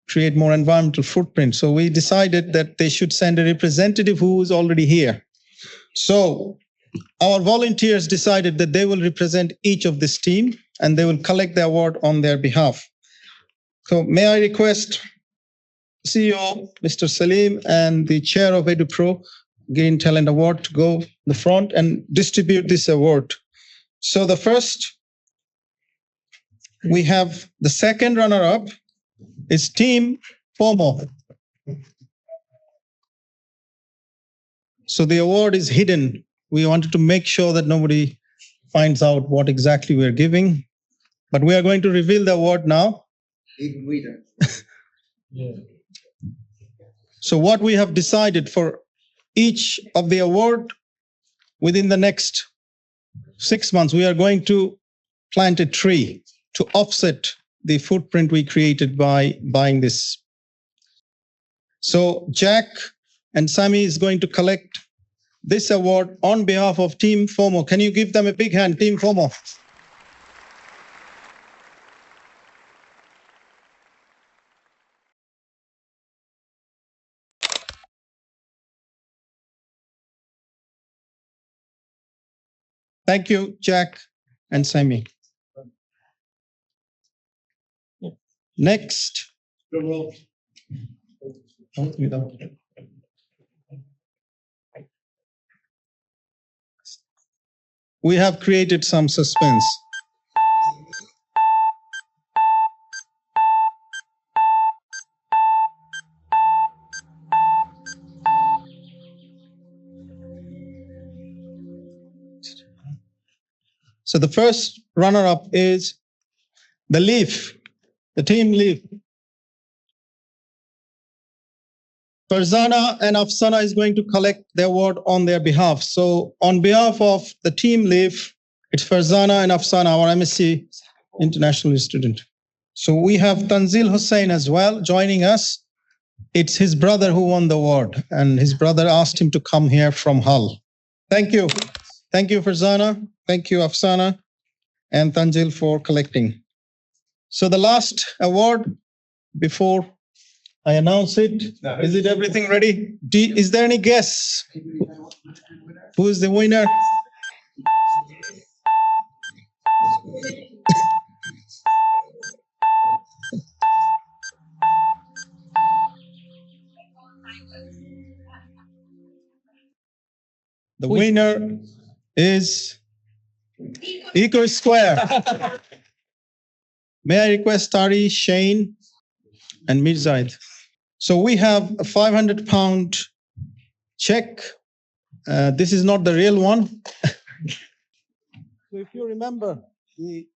create more environmental footprint. So we decided that they should send a representative who is already here. So our volunteers decided that they will represent each of this team and they will collect the award on their behalf. So may I request CEO, Mr. Salim, and the chair of Edupro, Green Talent Award, to go to the front and distribute this award. So the first, we have the second runner-up is Team FOMO. So the award is hidden. We wanted to make sure that nobody finds out what exactly we're giving, but we are going to reveal the award now.
Even we don't.
Yeah. So what we have decided for each of the award, within the next 6 months, we are going to plant a tree to offset the footprint we created by buying this. So Jack and Sami is going to collect this award on behalf of Team FOMO. Can you give them a big hand, Team FOMO? Thank you, Jack and Sami. Next. We have created some suspense. So the first runner-up is the Leaf, the Team Leaf. Farzana and Afsana is going to collect the award on their behalf. So on behalf of the Team Leaf, It's Farzana and Afsana, our MSc international student. So we have Tanzil Hussain as well joining us. It's his brother who won the award, and his brother asked him to come here from Hull. Thank you. Thank you, Farzana. Thank you, Afsana and Tanzil, for collecting. So the last award, before I announce it, is it everything ready? Is there any guess? Who is the winner? The winner is Eco Square. May I request Tari, Shane, and Mirzaid? So we have a £500 check. This is not the real one. So if you remember, the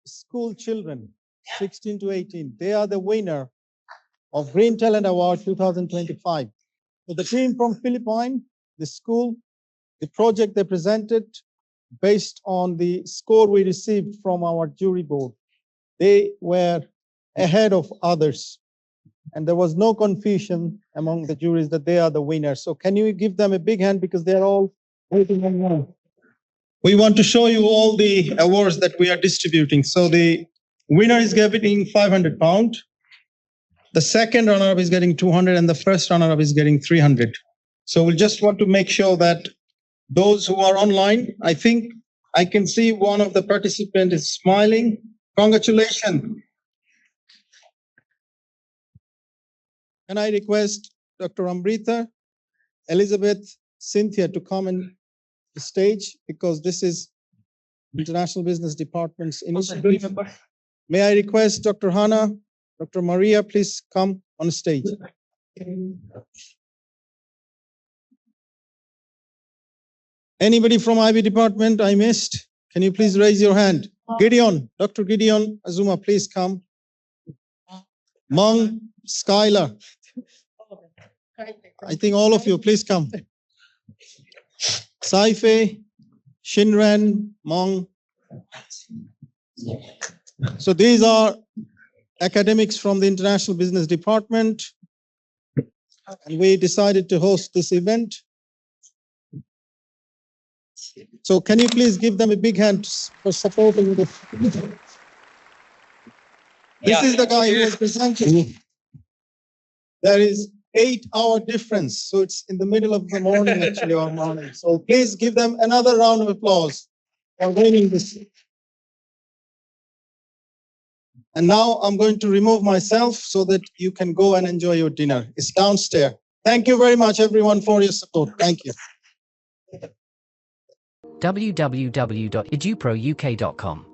school children, 16 to 18, they are the winner of Green Talent Award 2025. So the team from Philippines, the school, the project they presented based on the score we received from our jury board, they were ahead of others. And there was no confusion among the juries that they are the winners. So can you give them a big hand, because they're all waiting on you. We want to show you all the awards that we are distributing. So the winner is getting £500. The second runner-up is getting 200, and the first runner-up is getting 300. So we just want to make sure that those who are online, I think I can see one of the participants is smiling. Congratulations. Can I request Dr. Amrita, Elizabeth, Cynthia to come on the stage, because this is International Business Department's initiative. May I request Dr. Hannah, Dr. Maria, please come on stage. Anybody from IB department I missed? Can you please raise your hand? Gideon, Dr. Gideon Azuma, please come. Mong, Skylar. I think all of you, please come. Saife, Shinran, Mong. So these are academics from the International Business Department, and we decided to host this event. So can you please give them a big hand for supporting this? This is the guy who was presenting. There is 8-hour difference, so it's in the middle of the morning actually, or morning. So please give them another round of applause for winning this. And now I'm going to remove myself so that you can go and enjoy your dinner. It's downstairs. Thank you very much, everyone, for your support. Thank you.
www.eduprouk.com